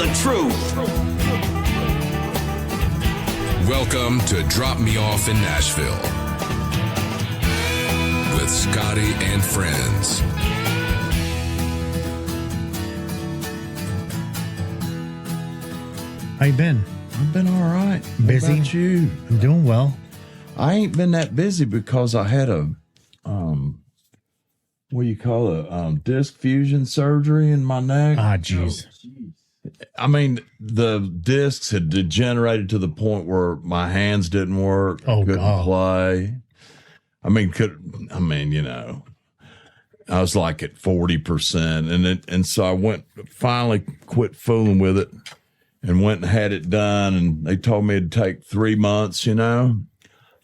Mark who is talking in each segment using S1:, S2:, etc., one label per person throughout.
S1: the truth.
S2: Welcome to Drop Me Off in Nashville with Scottie and friends.
S3: How you been?
S4: I've been all right.
S3: Busy?
S4: What about you?
S3: I'm doing well.
S4: I ain't been that busy because I had a what do you call it? Disc fusion surgery in my neck.
S3: Ah, jeez.
S4: I mean, the discs had degenerated to the point where my hands didn't work.
S3: Oh,
S4: couldn't
S3: God.
S4: play. You know, I was like at 40%, and so I finally quit fooling with it and went and had it done. And they told me it'd take 3 months, you know,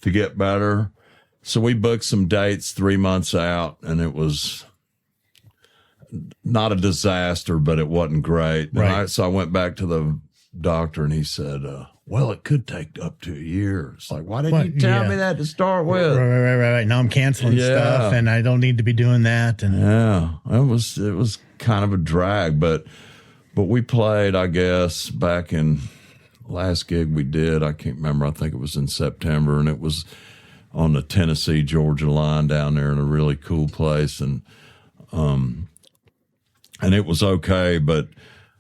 S4: to get better. So we booked some dates 3 months out, and it was not a disaster, but it wasn't great.
S3: Right.
S4: So I went back to the doctor, and he said, well, it could take up to a year. It's like, why didn't you tell me that to start with?
S3: Right. Now I'm canceling stuff, and I don't need to be doing that. And
S4: yeah, it was kind of a drag, but we played, I guess, back in last gig we did. I can't remember. I think it was in September, and it was on the Tennessee-Georgia line down there in a really cool place, and it was okay, but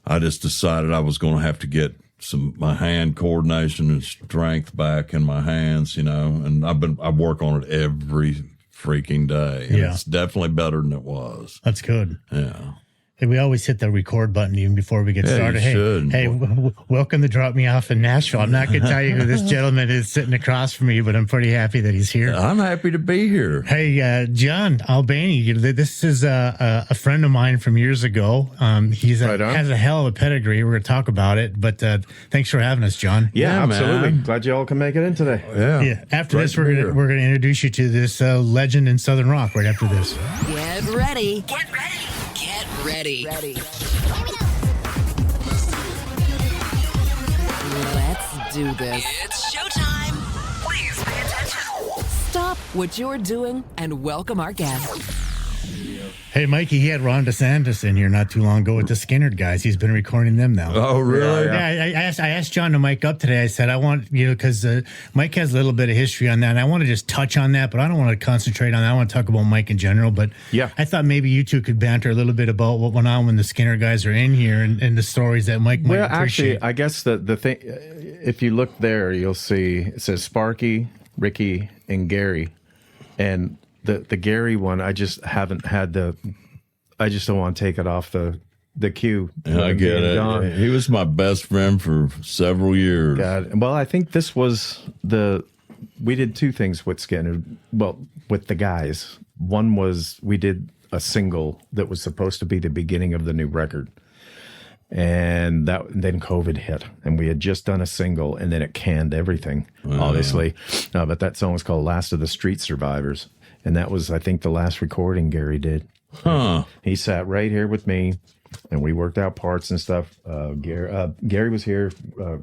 S4: I just decided I was going to have to get my hand coordination and strength back in my hands, you know, and I work on it every freaking day. And it's definitely better than it was.
S3: that's good.
S4: Yeah.
S3: Hey, we always hit the record button even before we get started. Welcome to Drop Me Off in Nashville. I'm not going to tell you who this gentleman is sitting across from me, but I'm pretty happy that he's here.
S4: I'm happy to be here.
S3: Hey, John Albani, this is a friend of mine from years ago. He's has a hell of a pedigree. We're going to talk about it, but thanks for having us, John.
S5: Yeah, absolutely.
S4: man.
S5: Glad you all can make it in today.
S4: Yeah.
S3: After
S4: Great
S3: this,
S4: to
S3: we're
S4: be
S3: going
S4: here.
S3: to introduce you to this legend in Southern rock right after this.
S6: Get ready. Get ready. Get ready. Let's do this. It's showtime. Please pay attention. Stop what you're doing and welcome our guest.
S3: Hey, Mikey, he had Ron DeSantis in here not too long ago with the Skynyrd guys. He's been recording them now.
S4: Oh, really?
S3: Yeah, I asked John to mic up today. I said, I want, because Mike has a little bit of history on that, and I want to just touch on that, but I don't want to concentrate on that. I want to talk about Mike in general, but I thought maybe you two could banter a little bit about what went on when the Skynyrd guys are in here and the stories that Mike might appreciate.
S5: Actually, I guess the thing, if you look there, you'll see it says Sparky, Ricky, and Gary, and the Gary one, I just haven't had I just don't want to take it off the queue.
S4: Yeah, I get it.
S5: John.
S4: He was my best friend for several years.
S5: God. Well, I think this was we did two things with Skynyrd. Well, with the guys. One was we did a single that was supposed to be the beginning of the new record. And then COVID hit, and we had just done a single, and then it canned everything, obviously. But that song was called Last of the Street Survivors. And that was, I think, the last recording Gary did.
S4: Huh.
S5: He sat right here with me, and we worked out parts and stuff. Gary was here.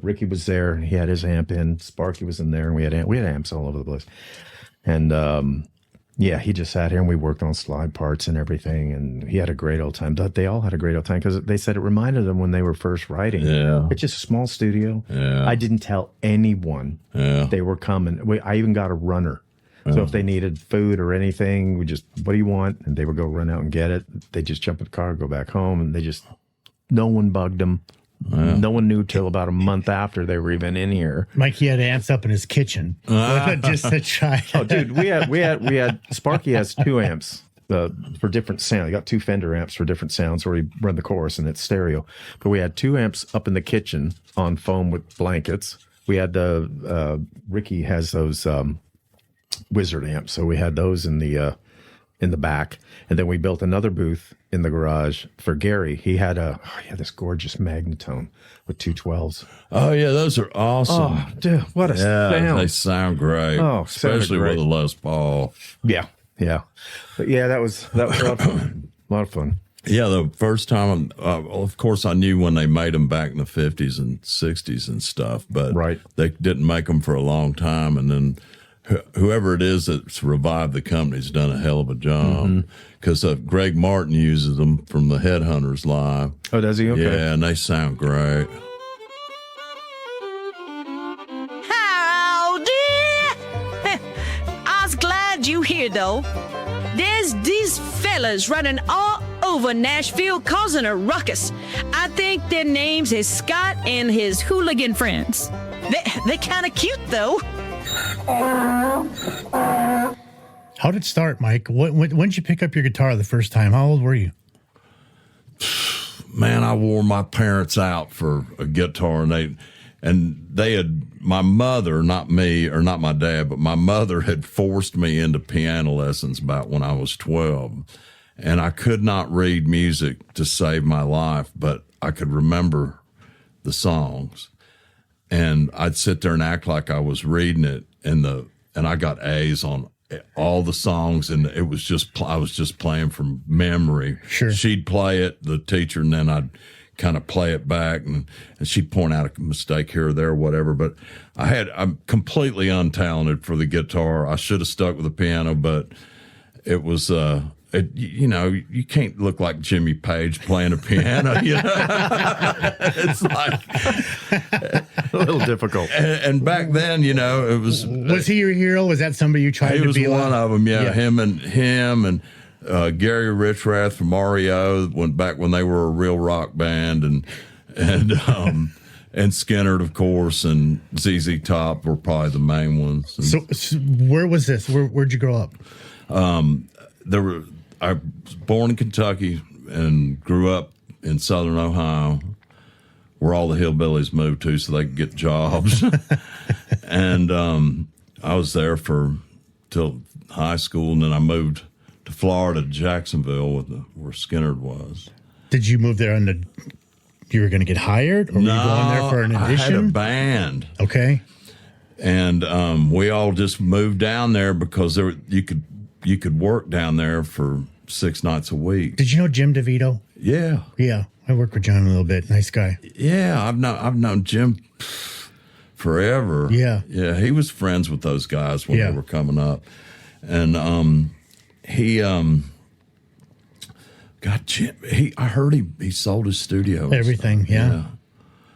S5: Ricky was there. He had his amp in. Sparky was in there, and we had amps all over the place. And he just sat here, and we worked on slide parts and everything. And he had a great old time. They all had a great old time because they said it reminded them when they were first writing.
S4: Yeah.
S5: It's just a small studio.
S4: Yeah.
S5: I didn't tell anyone they were coming. I even got a runner. So if they needed food or anything, we just, what do you want? And they would go run out and get it. They just jump in the car, go back home, and no one bugged them. No one knew till about a month after they were even in here.
S3: Mike, he had amps up in his kitchen just to try.
S5: Oh, dude, we had Sparky has 2 amps for different sound. He got 2 Fender amps for different sounds where he run the chorus and it's stereo. But we had 2 amps up in the kitchen on foam with blankets. We had Ricky has those Wizard amps, so we had those in the back, and then we built another booth in the garage for Gary. He had this gorgeous magnetone with 2 12s.
S4: Oh yeah, those are awesome.
S5: Oh, dude, what a sound!
S4: They sound great.
S5: Oh,
S4: especially
S5: great.
S4: with a Les Paul.
S5: Yeah. But yeah, that was a lot of fun. A lot of fun.
S4: Yeah, the first time, of course, I knew when they made them back in the 50s and 60s and stuff, but they didn't make them for a long time. And then whoever it is that's revived the company's done a hell of a job, because Greg Martin uses them from the Headhunters live.
S5: Oh, does he? Okay.
S4: Yeah, and they sound great.
S1: Howdy! I was glad you here, though. There's these fellas running all over Nashville causing a ruckus. I think their names is Scott and his hooligan friends. They kind of cute, though.
S3: How did it start, Mike? When did you pick up your guitar the first time? How old were you?
S4: Man, I wore my parents out for a guitar, and they had, my mother, not me or not my dad, but my mother had forced me into piano lessons about when I was 12. And I could not read music to save my life, but I could remember the songs. And I'd sit there and act like I was reading it, and I got A's on all the songs, and it was just, I was just playing from memory.
S3: Sure.
S4: She'd play it, the teacher, and then I'd kind of play it back, and she'd point out a mistake here or there or whatever. But I'm completely untalented for the guitar. I should have stuck with the piano, but it was, you know, you can't look like Jimmy Page playing a piano, you know? It's like
S5: a little difficult.
S4: And back then, you know, it was.
S3: Was he your hero? Was that somebody you tried to be like?
S4: He was one of them, yeah. Him and Gary Richrath from REO went back when they were a real rock band, and Skynyrd, of course, and ZZ Top were probably the main ones.
S3: So where was this? Where'd you grow up?
S4: I was born in Kentucky and grew up in southern Ohio, where all the hillbillies moved to so they could get jobs. And I was there till high school, and then I moved to Florida, Jacksonville, where Skynyrd was.
S3: Did you move there you were going to get hired, or were you going there for an audition?
S4: I had a band.
S3: Okay.
S4: And we all just moved down there because you could work down there for 6 nights a week.
S3: Did you know Jim DeVito?
S4: Yeah.
S3: Yeah. I worked with John a little bit. Nice guy.
S4: Yeah. I've known Jim forever.
S3: Yeah.
S4: Yeah. He was friends with those guys when they were coming up. And I heard he sold his studio.
S3: Everything. Yeah.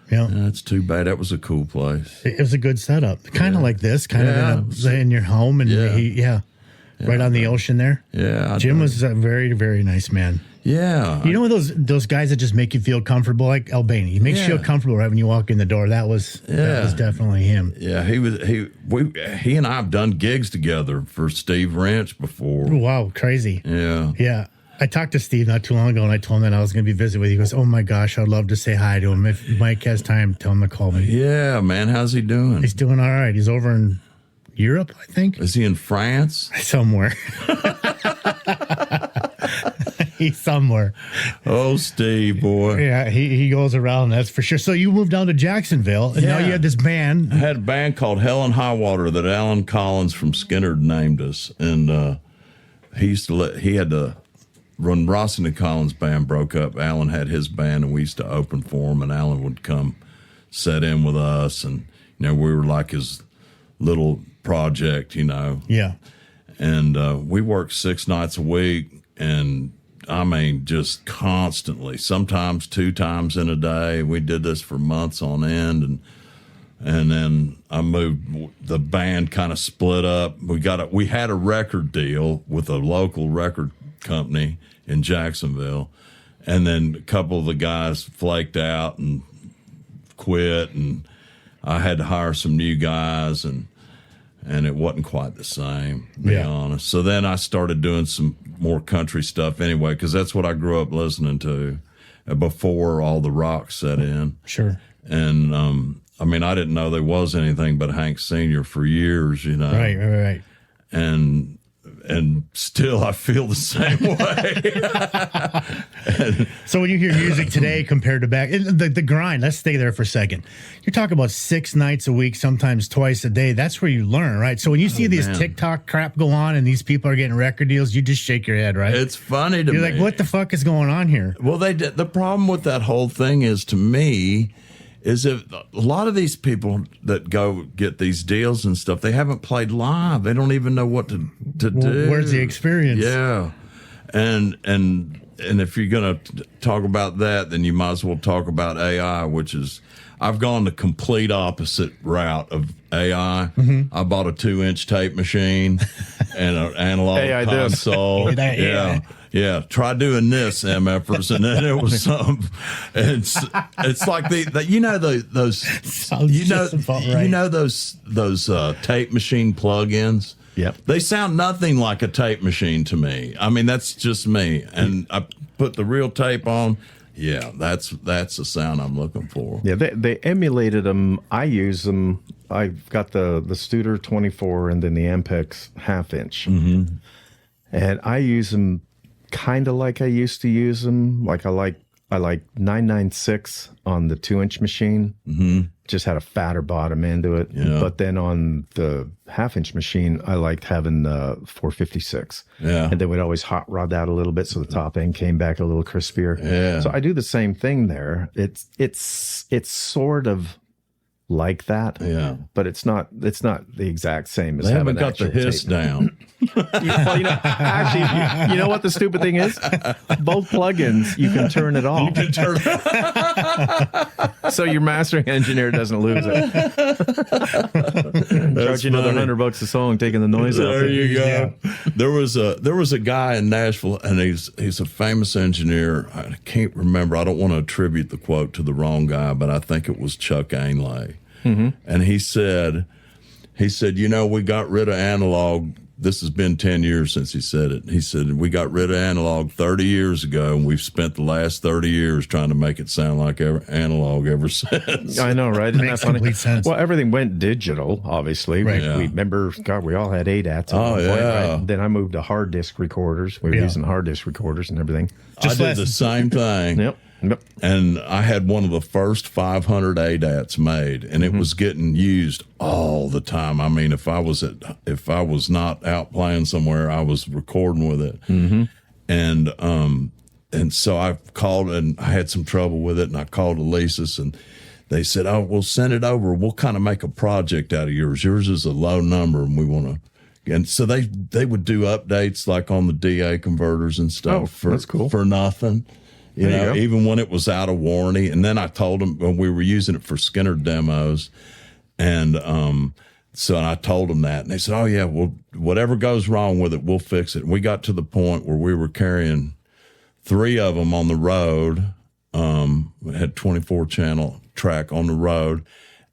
S4: That's too bad. That was a cool place.
S3: It was a good setup. Kind of like this, kind of in your home. And right on the ocean there.
S4: Yeah.
S3: Jim was a very, very nice man.
S4: Yeah.
S3: You know those guys that just make you feel comfortable, like Albani. He makes you feel comfortable right when you walk in the door. That was definitely him.
S4: Yeah, he and I have done gigs together for Steve Wrench before.
S3: Wow, crazy.
S4: Yeah.
S3: Yeah. I talked to Steve not too long ago, and I told him that I was going to be visiting with you. He goes, "Oh my gosh, I'd love to say hi to him. If Mike has time, tell him to call me."
S4: Yeah, man, how's he doing?
S3: He's doing all right. He's over in Europe, I think.
S4: Is he in France?
S3: Somewhere. He's somewhere.
S4: Oh, Steve, boy.
S3: Yeah, he goes around, that's for sure. So you moved down to Jacksonville, and now you had this band.
S4: I had a band called Hell and High Water that Alan Collins from Skynyrd named us. And he had to, when Ross and Collins' band broke up, Alan had his band, and we used to open for him, and Alan would come set in with us. And, you know, we were like his little project, you know.
S3: Yeah.
S4: And we worked 6 nights a week, and I mean, just constantly, sometimes 2 times in a day. We did this for months on end. And then I moved, the band kind of split up. We had a record deal with a local record company in Jacksonville. And then a couple of the guys flaked out and quit, and I had to hire some new guys, and it wasn't quite the same, to be honest. So then I started doing some more country stuff anyway, because that's what I grew up listening to before all the rock set in.
S3: Sure.
S4: And, I mean, I didn't know there was anything but Hank Sr. for years, you know.
S3: Right.
S4: And still I feel the same way.
S3: So when you hear music today compared to back, the grind, let's stay there for a second. You're talking about 6 nights a week, sometimes twice a day. That's where you learn, right? So when you see these TikTok crap go on and these people are getting record deals, you just shake your head, right?
S4: It's funny to me.
S3: You're like, what the fuck is going on here?
S4: Well, the problem with that whole thing is, to me, is if a lot of these people that go get these deals and stuff, they haven't played live. They don't even know what to do.
S3: Where's the experience?
S4: Yeah. And if you're going to talk about that, then you might as well talk about AI, which is, I've gone the complete opposite route of AI. I bought a 2-inch tape machine and an analog
S5: AI
S4: console. Yeah. Try doing this, MFers, and then it was something. It's like those tape machine plugins.
S5: Yep.
S4: They sound nothing like a tape machine to me. I mean, that's just me. And I put the real tape on. Yeah, that's the sound I'm looking for.
S5: Yeah, they emulated them. I use them. I've got the Studer 24 and then the Ampex 1/2-inch. And I use them kind of like I used to use them. Like I like 996 on the 2-inch machine. Just had a fatter bottom end to it.
S4: Yeah.
S5: But then on the 1/2-inch machine, I liked having the 456.
S4: Yeah.
S5: And then we'd always hot rod that a little bit so the top end came back a little crispier.
S4: Yeah.
S5: So I do the same thing there. It's sort of like that.
S4: Yeah.
S5: But it's not the exact same as
S4: They
S5: having
S4: haven't got the
S5: actual
S4: hiss
S5: tape.
S4: down.
S5: Well, actually, you know what the stupid thing is? Both plugins, you can turn it off. So your mastering engineer doesn't lose it. Charge you another $100 a song, taking the noise out.
S4: There you go. There was a guy in Nashville, and he's a famous engineer. I can't remember. I don't want to attribute the quote to the wrong guy, but I think it was Chuck Ainlay. And he said, we got rid of analog. This has been 10 years since he said it. He said, we got rid of analog 30 years ago, and we've spent the last 30 years trying to make it sound like analog ever since.
S5: I know, right? Isn't that
S3: Makes
S5: funny?
S3: complete sense.
S5: Well, everything went digital, obviously.
S3: Right.
S5: We remember, God, we all had ADATs. At one point, right? Then I moved to hard disk recorders. We were using hard disk recorders and everything.
S4: I did the same thing.
S5: Yep.
S4: And I had one of the first 500 ADATs made, and it was getting used all the time. I mean, if I was not out playing somewhere, I was recording with it. And so I called, and I had some trouble with it, and I called Elisa's, and they said, "Oh, we'll send it over. We'll kind of make a project out of yours. Yours is a low number, and we want to." And so they would do updates like on the DA converters and stuff
S5: that's cool.
S4: for nothing. You
S5: There you
S4: know,
S5: go.
S4: even when it was out of warranty. And then I told them when we were using it for Skynyrd demos. And so I told them that. And they said, oh, yeah, well, whatever goes wrong with it, we'll fix it. And we got to the point where we were carrying 3 of them on the road. We had 24-channel track on the road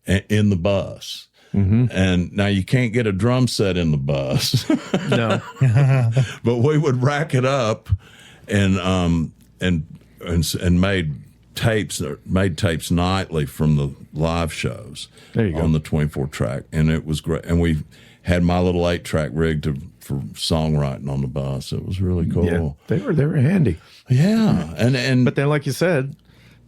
S4: in the bus. And now you can't get a drum set in the bus.
S5: No.
S4: But we would rack it up and made tapes nightly from the live shows
S5: There you go.
S4: on the 24 track, and it was great. And we had my little 8-track rig for songwriting on the bus. It was really cool.
S5: Yeah, they were handy.
S4: Yeah, and
S5: But then, like you said,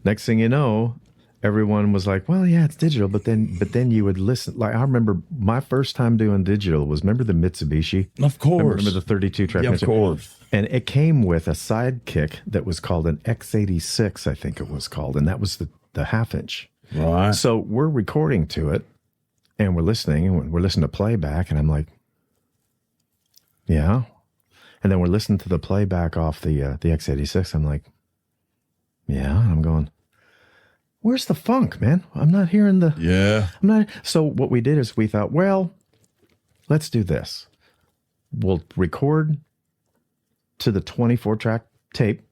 S5: next thing you know, everyone was like, "Well, yeah, it's digital." But then you would listen. Like I remember my first time doing digital was remember the Mitsubishi.
S4: Of course.
S5: Remember the 32 track.
S4: Yeah, of course.
S5: And it came with a sidekick that was called an X86, I think it was called, and that was the 1/2-inch.
S4: Right.
S5: So we're recording to it, and we're listening to playback, and I'm like, yeah. And then we're listening to the playback off the X86. I'm like, yeah. And I'm going, where's the funk, man? I'm not hearing the.
S4: Yeah.
S5: I'm not. So what we did is we thought, well, let's do this. We'll record to the 24-track tape,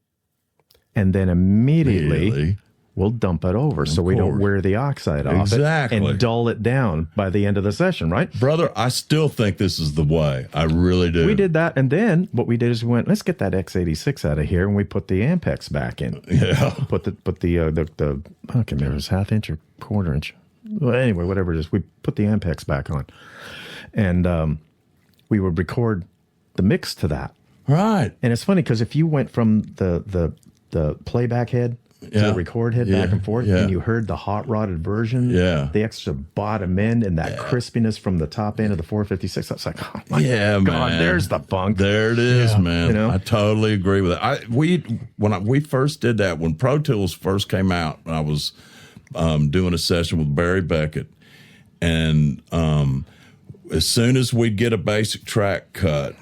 S5: and then immediately we'll dump it over so we don't wear the oxide off
S4: Exactly.
S5: it and dull it down by the end of the session, right?
S4: Brother, I still think this is the way. I really do.
S5: We did that, and then what we did is we went, let's get that X86 out of here, and we put the Ampex back in.
S4: Yeah.
S5: Put the I can't remember, it was 1/2-inch or 1/4-inch. Well, anyway, whatever it is, we put the Ampex back on, and we would record the mix to that.
S4: Right.
S5: And it's funny because if you went from the playback head to the record head back and forth, and you heard the hot rodded version, the extra bottom end and that crispiness from the top end of the 456, I was like, oh my God,
S4: man.
S5: there's the funk.
S4: There it is, man.
S5: You know?
S4: I totally agree with it. When we first did that, when Pro Tools first came out, I was doing a session with Barry Beckett, and as soon as we'd get a basic track cut,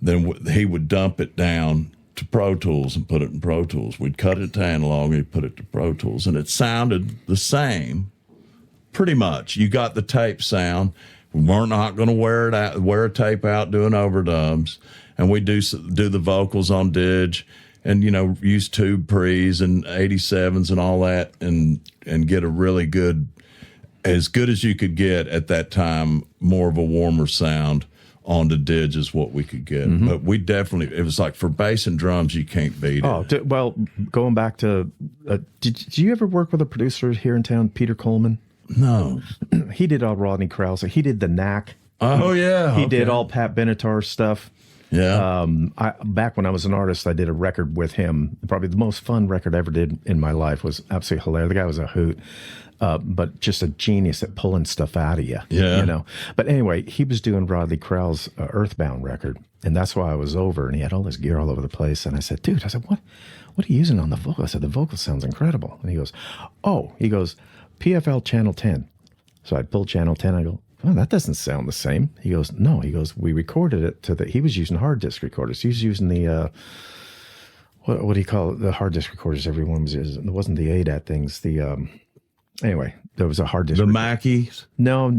S4: then he would dump it down to Pro Tools and put it in Pro Tools. We'd cut it to analog and he'd put it to Pro Tools, and it sounded the same, pretty much. You got the tape sound. We weren't not going to wear a tape out doing overdubs, and we do the vocals on dig, and use tube pre's and 87s and all that, and get a really good, as good as you could get at that time, more of a warmer sound on the dig is what we could get. Mm-hmm. But we definitely, it was like for bass and drums, you can't beat it.
S5: Well, going back to, did you ever work with a producer here in town, Peter Coleman?
S4: No.
S5: He did all Rodney Krause. He did the Knack.
S4: Oh, yeah.
S5: He did all Pat Benatar stuff.
S4: Yeah.
S5: Back when I was an artist, I did a record with him. Probably the most fun record I ever did in my life. Was absolutely hilarious. The guy was a hoot. But just a genius at pulling stuff out of you.
S4: Yeah.
S5: But anyway, he was doing Rodney Krause's Earthbound record, and that's why I was over, and he had all this gear all over the place. And I said, dude, what are you using on the vocal? I said, the vocal sounds incredible. And he goes, PFL Channel 10. So I pulled Channel 10. I go, oh, that doesn't sound the same. He goes, no. He goes, we recorded it he was using hard disk recorders. He was using the, what do you call it? The hard disk recorders everyone was using. It wasn't the ADAT things. Anyway, there was a hard disk.
S4: The Mackeys?
S5: No.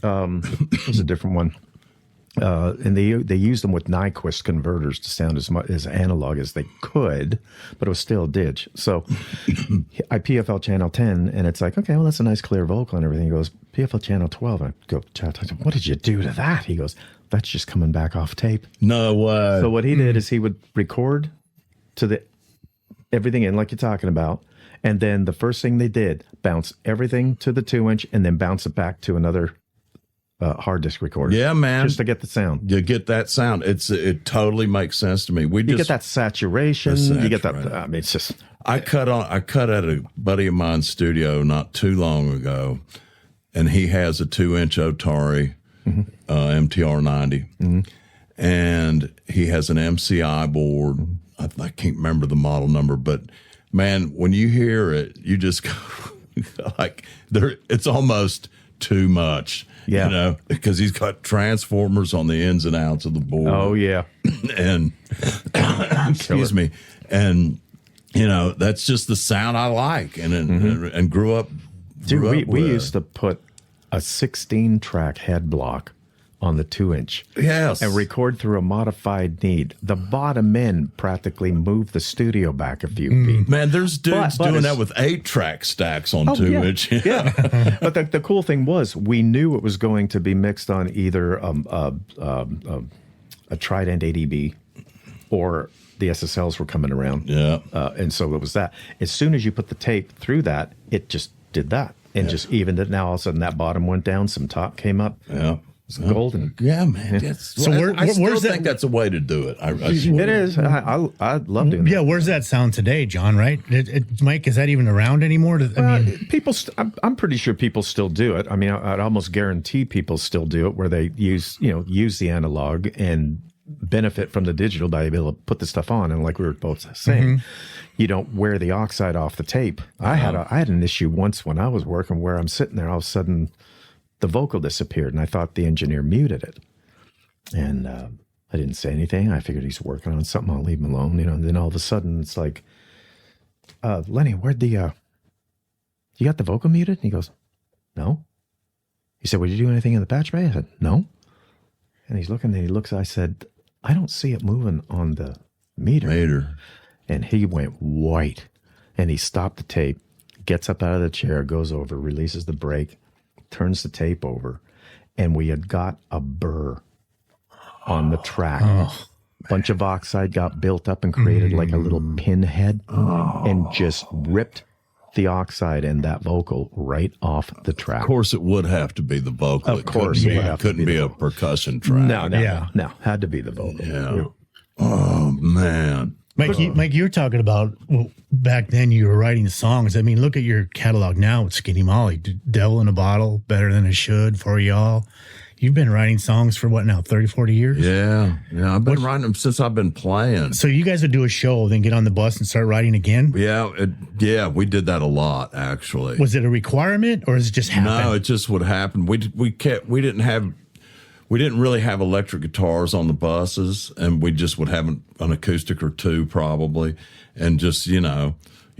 S5: It was a different one. And they used them with Nyquist converters to sound as analog as they could, but it was still dig. So I PFL Channel 10, and it's like, okay, well, that's a nice clear vocal and everything. He goes, PFL Channel 12. And I go, what did you do to that? He goes, that's just coming back off tape.
S4: No way.
S5: So what he did is he would record to everything in like you're talking about. And then the first thing they did, bounce everything to the 2-inch and then bounce it back to another hard disk recorder.
S4: Yeah, man.
S5: Just to get the sound.
S4: You get that sound. It totally makes sense to me.
S5: You get that saturation. You get that. I mean, it's just.
S4: I cut at a buddy of mine's studio not too long ago, and he has a 2-inch Otari MTR 90, mm-hmm. and he has an MCI board. Mm-hmm. I can't remember the model number, but man, when you hear it, you just go like it's almost too much.
S5: Yeah.
S4: Because he's got transformers on the ins and outs of the board.
S5: Oh, yeah.
S4: And, excuse me. And, that's just the sound I like and grew up.
S5: Dude, we used to put a 16-track head block on the 2-inch.
S4: Yes.
S5: And record through a modified need. The bottom end practically moved the studio back a few feet.
S4: Man, there's dudes doing that with 8-track stacks on 2-inch.
S5: Yeah. But the cool thing was we knew it was going to be mixed on either a Trident ADB or the SSLs were coming around.
S4: Yeah.
S5: And so it was that. As soon as you put the tape through that, it just did that. And just evened it. Now all of a sudden that bottom went down, some top came up.
S4: Yeah.
S5: It's golden.
S4: Yeah, man. So I still think that's a way to do it.
S5: It is. I love doing that.
S3: Yeah, where's that sound today, John, right? Mike, is that even around anymore?
S5: I'm pretty sure people still do it. I mean, I'd almost guarantee people still do it where they use the analog and benefit from the digital by being able to put the stuff on. And like we were both saying, you don't wear the oxide off the tape. I had an issue once when I was working where I'm sitting there, all of a sudden the vocal disappeared, and I thought the engineer muted it. And I didn't say anything. I figured he's working on something. I'll leave him alone, And then all of a sudden, it's like, Lenny, where'd you got the vocal muted? And he goes, no. He said, would you do anything in the patch bay? I said, no. And he's looking, and he looks. I said, I don't see it moving on the meter. And he went white, and he stopped the tape, gets up out of the chair, goes over, releases the brake, turns the tape over, and we had got a burr on the track. A bunch of oxide got built up and created like a little pinhead and just ripped the oxide and that vocal right off the track.
S4: Of course, it would have to be the vocal.
S5: Of course,
S4: it couldn't be a percussion track.
S5: No, had to be the vocal.
S4: Yeah. Oh, man.
S3: Mike, you were talking about back then you were writing songs. I mean, look at your catalog now with Skinny Molly. Devil in a Bottle, Better Than It Should, For Y'all. You've been writing songs for what now, 30, 40 years?
S4: Yeah. I've been writing them since I've been playing.
S3: So you guys would do a show, then get on the bus and start writing again?
S4: Yeah, we did that a lot, actually.
S3: Was it a requirement, or is it just happen?
S4: No, it just would happen. We didn't really have electric guitars on the buses, and we just would have an acoustic or two probably, and just,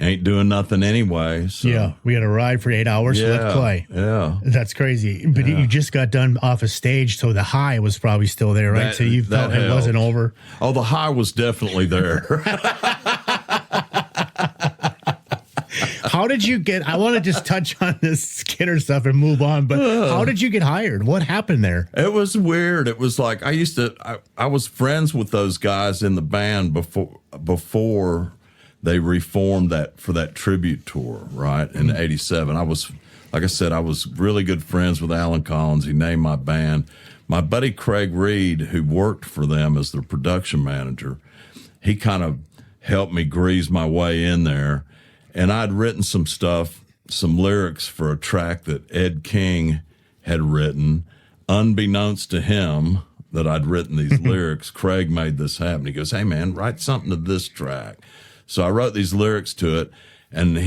S4: ain't doing nothing anyway. So.
S3: Yeah, we had a ride for 8 hours, so let's play.
S4: Yeah.
S3: That's crazy. But you just got done off a stage, so the high was probably still there, right? So you felt it wasn't over.
S4: Oh, the high was definitely there.
S3: How did you get, I want to just touch on this Skynyrd stuff and move on, but how did you get hired? What happened there?
S4: It was weird. It was like, I was friends with those guys in the band before they reformed for that tribute tour, right? In '87. Like I said, I was really good friends with Alan Collins. He named my band. My buddy Craig Reed, who worked for them as their production manager, he kind of helped me grease my way in there. And I'd written some lyrics for a track that Ed King had written. Unbeknownst to him that I'd written these lyrics, Craig made this happen. He goes, "Hey man, write something to this track." So I wrote these lyrics to it, and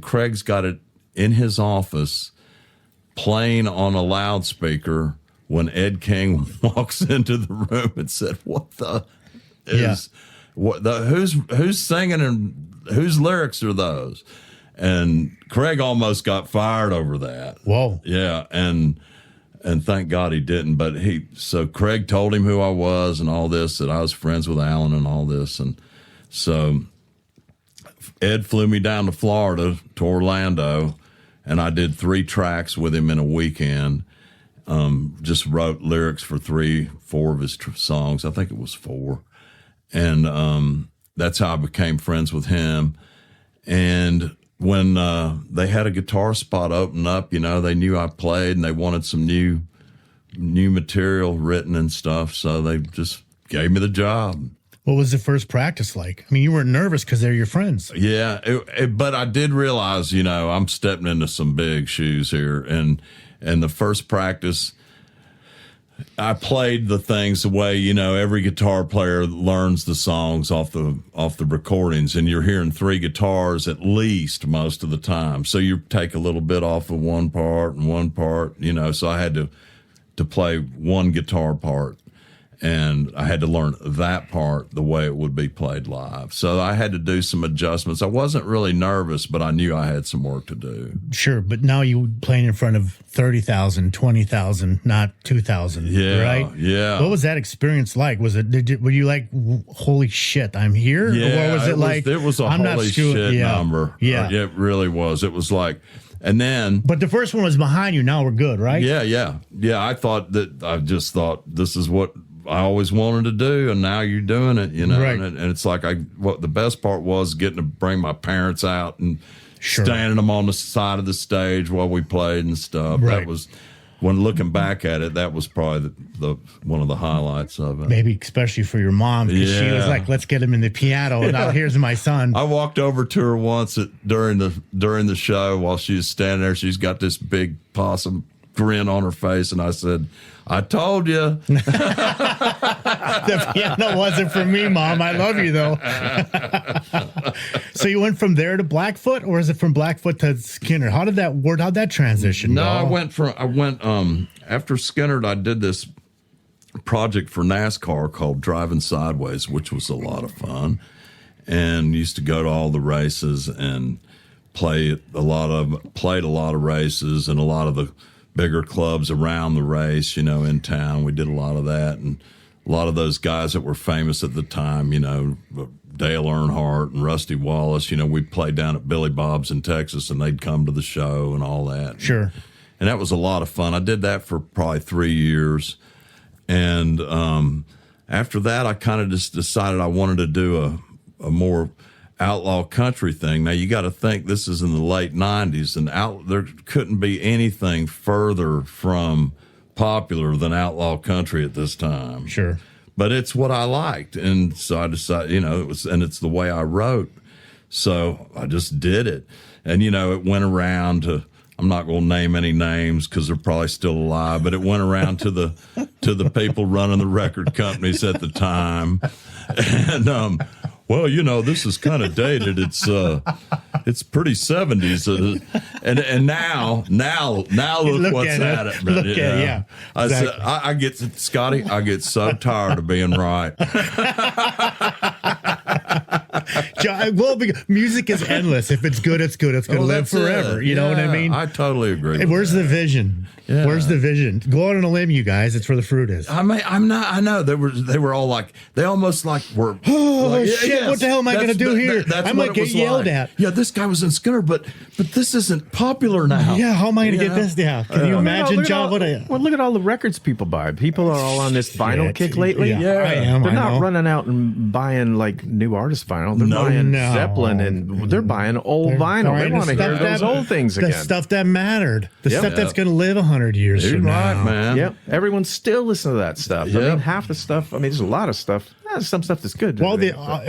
S4: Craig's got it in his office playing on a loudspeaker when Ed King walks into the room and said, "What the is who's singing and whose lyrics are those?" And Craig almost got fired over that.
S3: Whoa.
S4: Yeah, and thank God he didn't. But so Craig told him who I was and all this, that I was friends with Alan and all this, and so Ed flew me down to Florida, to Orlando, and I did 3 tracks with him in a weekend. Just wrote lyrics for 4 of his songs. I think it was 4. And that's how I became friends with him. And when they had a guitar spot open up, they knew I played and they wanted some new material written and stuff. So they just gave me the job.
S3: What was the first practice like? I mean, you weren't nervous because they're your friends.
S4: Yeah, but I did realize, I'm stepping into some big shoes here. And the first practice, I played the things the way, every guitar player learns the songs off the recordings, and you're hearing 3 guitars at least most of the time. So you take a little bit off of one part and one part, so I had to play one guitar part. And I had to learn that part the way it would be played live. So I had to do some adjustments. I wasn't really nervous, but I knew I had some work to do.
S3: Sure, but now you playing in front of 30,000, 20,000, not 2,000, right?
S4: Yeah.
S3: What was that experience like? Were you like, holy shit, I'm here?
S4: Yeah,
S3: or was it like,
S4: it was a holy shit number.
S3: Yeah.
S4: It really was. It was like, and then.
S3: But the first one was behind you. Now we're good, right?
S4: Yeah. I just thought this is what I always wanted to do, and now you're doing it,
S3: Right.
S4: And it's like what the best part was getting to bring my parents out and
S3: Sure.
S4: standing them on the side of the stage while we played and stuff.
S3: Right.
S4: That was, when looking back at it, that was probably the one of the highlights of it.
S3: Maybe especially for your mom, because she was like, "Let's get him in the piano." And now here's my son.
S4: I walked over to her once during the show while she was standing there. She's got this big possum grin on her face, and I said, "I told you."
S3: The piano wasn't for me, Mom. I love you though. So you went from there to Blackfoot, or is it from Blackfoot to Skynyrd? How did that work? How'd that transition?
S4: No,
S3: go?
S4: I went after Skynyrd, I did this project for NASCAR called Driving Sideways, which was a lot of fun, and used to go to all the races and played a lot of races and a lot of the bigger clubs around the race, in town. We did a lot of that, and a lot of those guys that were famous at the time, Dale Earnhardt and Rusty Wallace, we played down at Billy Bob's in Texas, and they'd come to the show and all that.
S3: Sure.
S4: And that was a lot of fun. I did that for probably 3 years. And after that, I kind of just decided I wanted to do a more outlaw country thing. Now, you got to think this is in the late 90s, and there couldn't be anything further from popular than outlaw country at this time.
S3: Sure.
S4: But it's what I liked. And so I decided, it's the way I wrote. So I just did it. And, it went around to I'm not going to name any names because they're probably still alive, but it went around to the people running the record companies at the time. And, well, this is kind of dated. It's pretty 70s. And now look what's at it.
S3: Look at it, yeah.
S4: I said, I get, Scottie, I get so tired of being right.
S3: Well, music is endless. If it's good, it's good. It's going to live forever. You know what I mean?
S4: I totally agree.
S3: And where's the vision? Yeah. Where's the vision? Go out on a limb, you guys. It's where the fruit is.
S4: I know they were all like, they almost like were.
S3: Oh, like, shit! Yes, what the hell am I going to do here? I might get yelled at.
S4: Yeah, this guy was in Skynyrd, but this isn't popular now.
S3: Yeah, how am I going to get this down? Can you imagine, John?
S5: Look at all the records people buy. People are all on this vinyl kick lately.
S3: Yeah, I am.
S5: They're not running out and buying like new artist vinyl. They're buying Zeppelin, and they're buying old vinyl. They want to hear those old things again.
S3: The stuff that mattered. The stuff that's going to live 100 years from now.
S4: Right, man.
S5: Yep. Everyone's still listening to that stuff. Yep. I mean, half the stuff. I mean, there's a lot of stuff. Some stuff that's good.
S3: Well,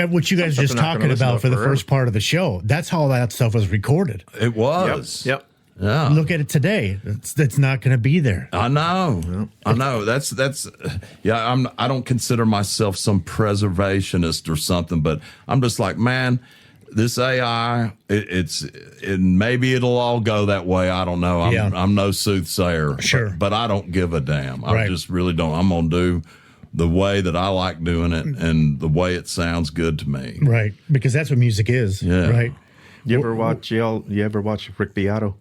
S3: what you guys just talking about for the first part of the show, that's how that stuff was recorded.
S4: It was.
S5: Yep.
S4: Yeah.
S3: Look at it today. It's not going to be there.
S4: I know. Yep. I know. That's. Yeah. I don't consider myself some preservationist or something, but I'm just like, man, this AI, maybe it'll all go that way. I don't know. I'm no soothsayer.
S3: Sure.
S4: But I don't give a damn. I just really don't. I'm going to do the way that I like doing it and the way it sounds good to me.
S3: Right. Because that's what music is. Yeah. Right.
S5: You ever watch Rick Beato?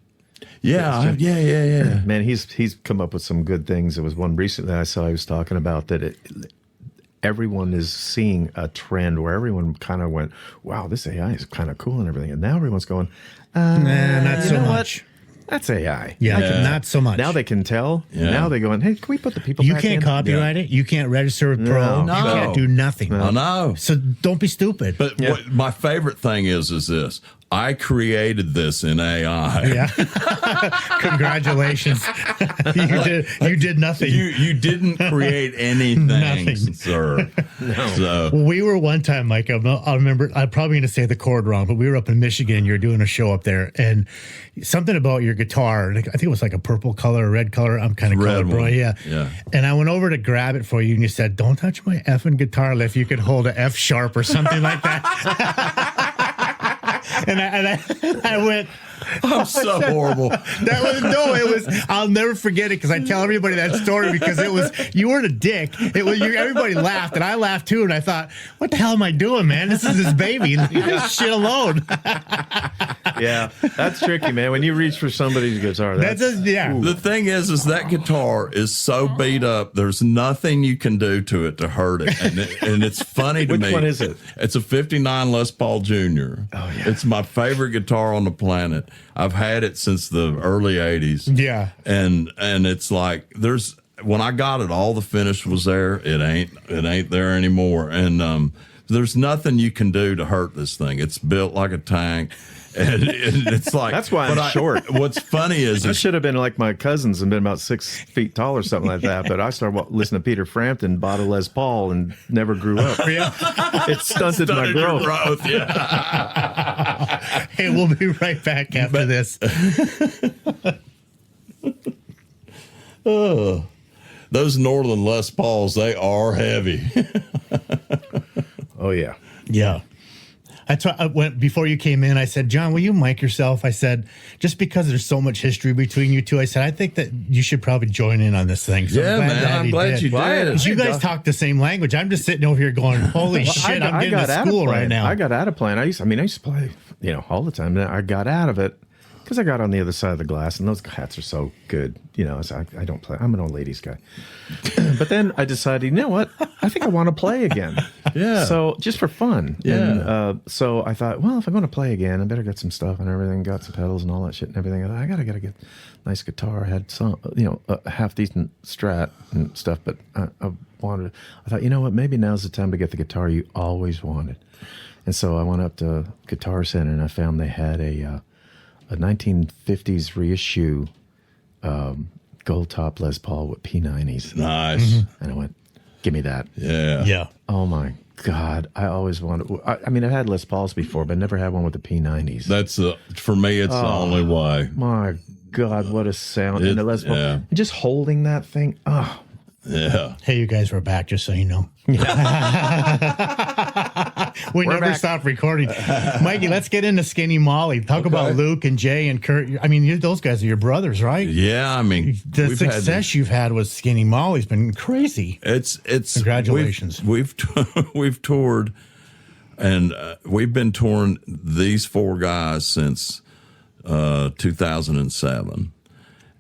S4: Yeah.
S5: Man, he's come up with some good things. There was one recently I saw he was talking about that everyone is seeing a trend where everyone kind of went, wow, this AI is kind of cool and everything. And now everyone's going,
S3: not so much.
S5: What? That's AI.
S3: Yeah, not so much.
S5: Now they can tell. Yeah. Now they're going, hey, can we put the people
S3: You
S5: back
S3: can't
S5: in?
S3: copyright it. You can't register with Pro.
S4: No.
S3: You can't do nothing.
S4: I know.
S3: So don't be stupid.
S4: But what my favorite thing is this. I created this in AI.
S3: Yeah. Congratulations. You did nothing.
S4: You didn't create anything,
S3: nothing,
S4: sir. No. So
S3: we were one time, Mike, I remember, I'm probably going to say the chord wrong, but we were up in Michigan. You were doing a show up there, and something about your guitar, I think it was like a purple color, a red color. I'm kind of colorblind. Yeah. And I went over to grab it for you, and you said, don't touch my effing guitar if you could hold an F sharp or something like that. And I went,
S4: I'm so horrible.
S3: It was. I'll never forget it because I tell everybody that story because it was. You weren't a dick. It was. Everybody laughed and I laughed too. And I thought, what the hell am I doing, man? This is his baby. Leave this shit alone.
S5: Yeah, that's tricky, man. When you reach for somebody's guitar,
S4: The thing is that guitar is so beat up. There's nothing you can do to it to hurt it, and it's funny to me.
S5: Which one is it?
S4: It's a '59 Les Paul Jr.
S5: Oh yeah,
S4: it's my favorite guitar on the planet. I've had it since the early '80s.
S3: Yeah,
S4: and it's like when I got it, all the finish was there. It ain't there anymore, and there's nothing you can do to hurt this thing. It's built like a tank. And it's like
S5: that's why I'm short.
S4: What's funny is
S5: I should have been like my cousins and been about 6 feet tall or something like that. But I started listening to Peter Frampton, bought a Les Paul, and never grew up.
S3: Yeah.
S5: It stunted my growth.
S4: Yeah.
S3: Hey, we'll be right back after this.
S4: Those Northern Les Pauls, they are heavy.
S5: Oh yeah.
S3: Yeah. I went before you came in. I said, John, will you mic yourself? I said, just because there's so much history between you two, I said, I think that you should probably join in on this thing. So
S4: I'm glad you did.
S3: You guys talk the same language. I'm just sitting over here going, holy shit, I'm getting to school right now.
S5: I got out of playing. I used to play, all the time. I got out of it because I got on the other side of the glass, and those hats are so good. So I don't play. I'm an old ladies guy. But then I decided, you know what? I think I want to play again.
S4: Yeah.
S5: So just for fun.
S4: Yeah.
S5: And so I thought, well, if I'm going to play again, I better get some stuff and everything. Got some pedals and all that shit and everything. I thought, I gotta get a nice guitar. I had some, a half decent Strat and stuff. But I thought, you know what? Maybe now's the time to get the guitar you always wanted. And so I went up to Guitar Center and I found they had a 1950s reissue gold top Les Paul with P90s.
S4: Nice.
S5: And I went, give me that.
S3: Yeah.
S5: Oh my God. I always wanted, I mean, I've had Les Pauls before, but never had one with the P90s.
S4: That's for me, it's the only way.
S5: My God, what a sound! And the Les Paul, and just holding that thing. Oh,
S4: yeah.
S3: Hey, you guys, we're back. Just so you know. We never stopped recording. Mikey, let's get into Skinny Molly. Talk about Luke and Jay and Kurt. I mean, those guys are your brothers, right?
S4: Yeah, I mean,
S3: the success you've had with Skinny Molly's been crazy.
S4: It's
S3: congratulations.
S4: We've toured, and we've been touring these four guys since 2007,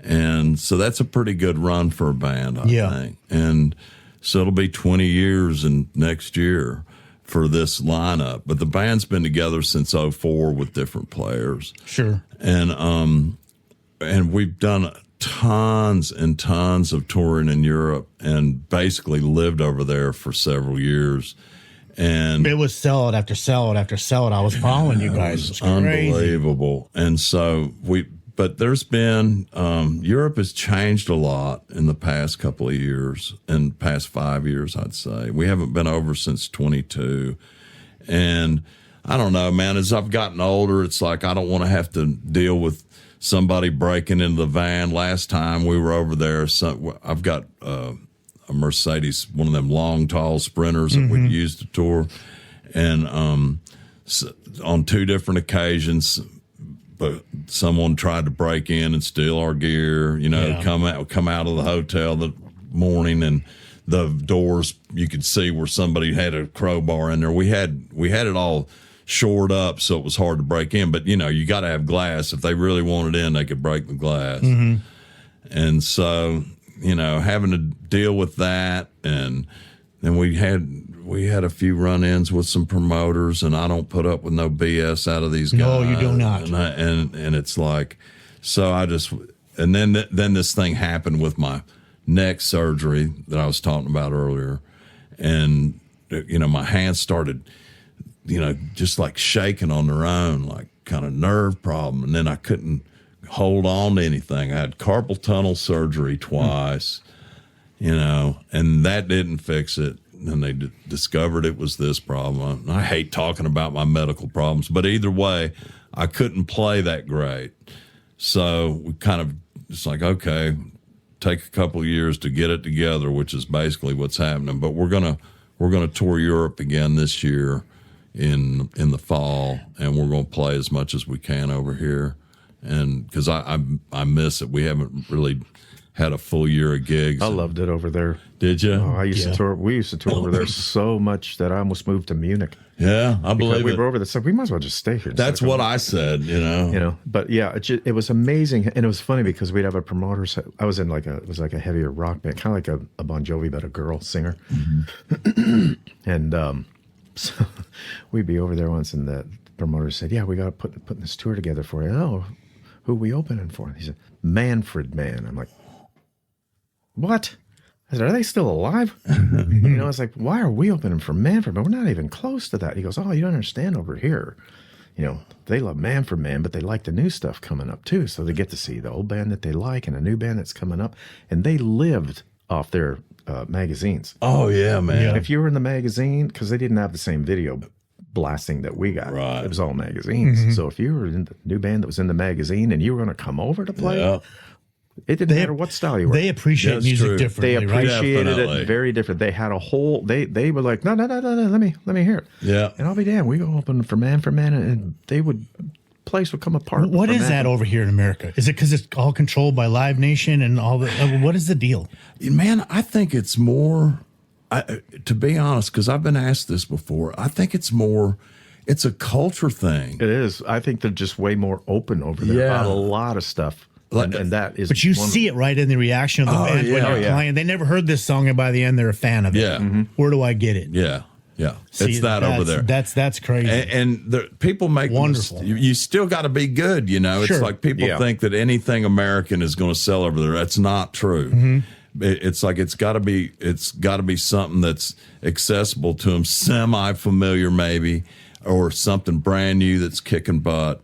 S4: and so that's a pretty good run for a band, I think. And so it'll be 20 years in next year for this lineup. But the band's been together since 2004 with different players.
S3: Sure.
S4: And we've done tons and tons of touring in Europe and basically lived over there for several years. And
S3: it was sellout after sellout after sellout. I was following you guys. It was
S4: unbelievable. And so but there's been, Europe has changed a lot in the past couple of years, in the past 5 years, I'd say. We haven't been over since 22. And I don't know, man, as I've gotten older, it's like I don't want to have to deal with somebody breaking into the van. Last time we were over there, I've got a Mercedes, one of them long, tall sprinters that we'd used to tour. And so on 2 different occasions, but someone tried to break in and steal our gear, come out of the hotel that morning, and the doors, you could see where somebody had a crowbar in there. We had it all shored up, so it was hard to break in, but you got to have glass. If they really wanted in, they could break the glass. And so, having to deal with that, and then we had a few run-ins with some promoters, and I don't put up with no BS out of these guys.
S3: No, you do not.
S4: And it's like, so and then this thing happened with my neck surgery that I was talking about earlier, and my hands started, just like shaking on their own, like kind of nerve problem, and then I couldn't hold on to anything. I had carpal tunnel surgery twice, and that didn't fix it. And they discovered it was this problem. I hate talking about my medical problems, but either way, I couldn't play that great. So we kind of, it's like, okay, take a couple of years to get it together, which is basically what's happening. But we're gonna tour Europe again this year in the fall, and we're gonna play as much as we can over here. And because I miss it, we haven't really had a full year of gigs.
S5: I loved it over there.
S4: Did you?
S5: Oh, I used to tour. We used to tour over there so much that I almost moved to Munich.
S4: Yeah, I believe
S5: we were over there. So we might as well just stay here.
S4: That's what I said.
S5: But yeah, it was amazing, and it was funny because we'd have a promoter. I was in it was like a heavier rock band, kind of like a Bon Jovi, but a girl singer. And so we'd be over there once, and the promoter said, "Yeah, we got to put this tour together for you." Oh, who are we opening for? He said, "Manfred Mann." I'm like, what? I said, are they still alive? I was like, why are we opening for Manfred? But we're not even close to that. He goes, oh, you don't understand over here. They love Manfred Mann, but they like the new stuff coming up too. So they get to see the old band that they like and a new band that's coming up. And they lived off their magazines.
S4: Oh, yeah, man.
S5: Yeah. If you were in the magazine, because they didn't have the same video blasting that we got.
S4: Right.
S5: It was all magazines. So if you were in the new band that was in the magazine and you were going to come over to play, it didn't matter what style you were.
S3: They appreciate music differently.
S5: They appreciated
S4: right?
S5: it very different. They had a whole. They were like, no, let me hear it.
S4: Yeah.
S5: And I'll be damned. We go open for Man, and they would. Place would come apart.
S3: What is that over here in America? Is it because it's all controlled by Live Nation and all the? What is the deal?
S4: Man, I think it's more. To be honest, because I've been asked this before, I think it's more. It's a culture thing.
S5: It is. I think they're just way more open over there about a lot of stuff. And that is.
S3: But you see it right in the reaction of the band when you're playing. They never heard this song, and by the end, they're a fan of it.
S4: Yeah.
S3: Where do I get it?
S4: Yeah. Yeah.
S3: See,
S4: it's that over there.
S3: That's crazy.
S4: And the people make
S3: wonderful.
S4: You still got to be good, It's
S3: Sure.
S4: like people think that anything American is going to sell over there. That's not true. It's like it's got to be something that's accessible to them, semi-familiar maybe, or something brand new that's kicking butt.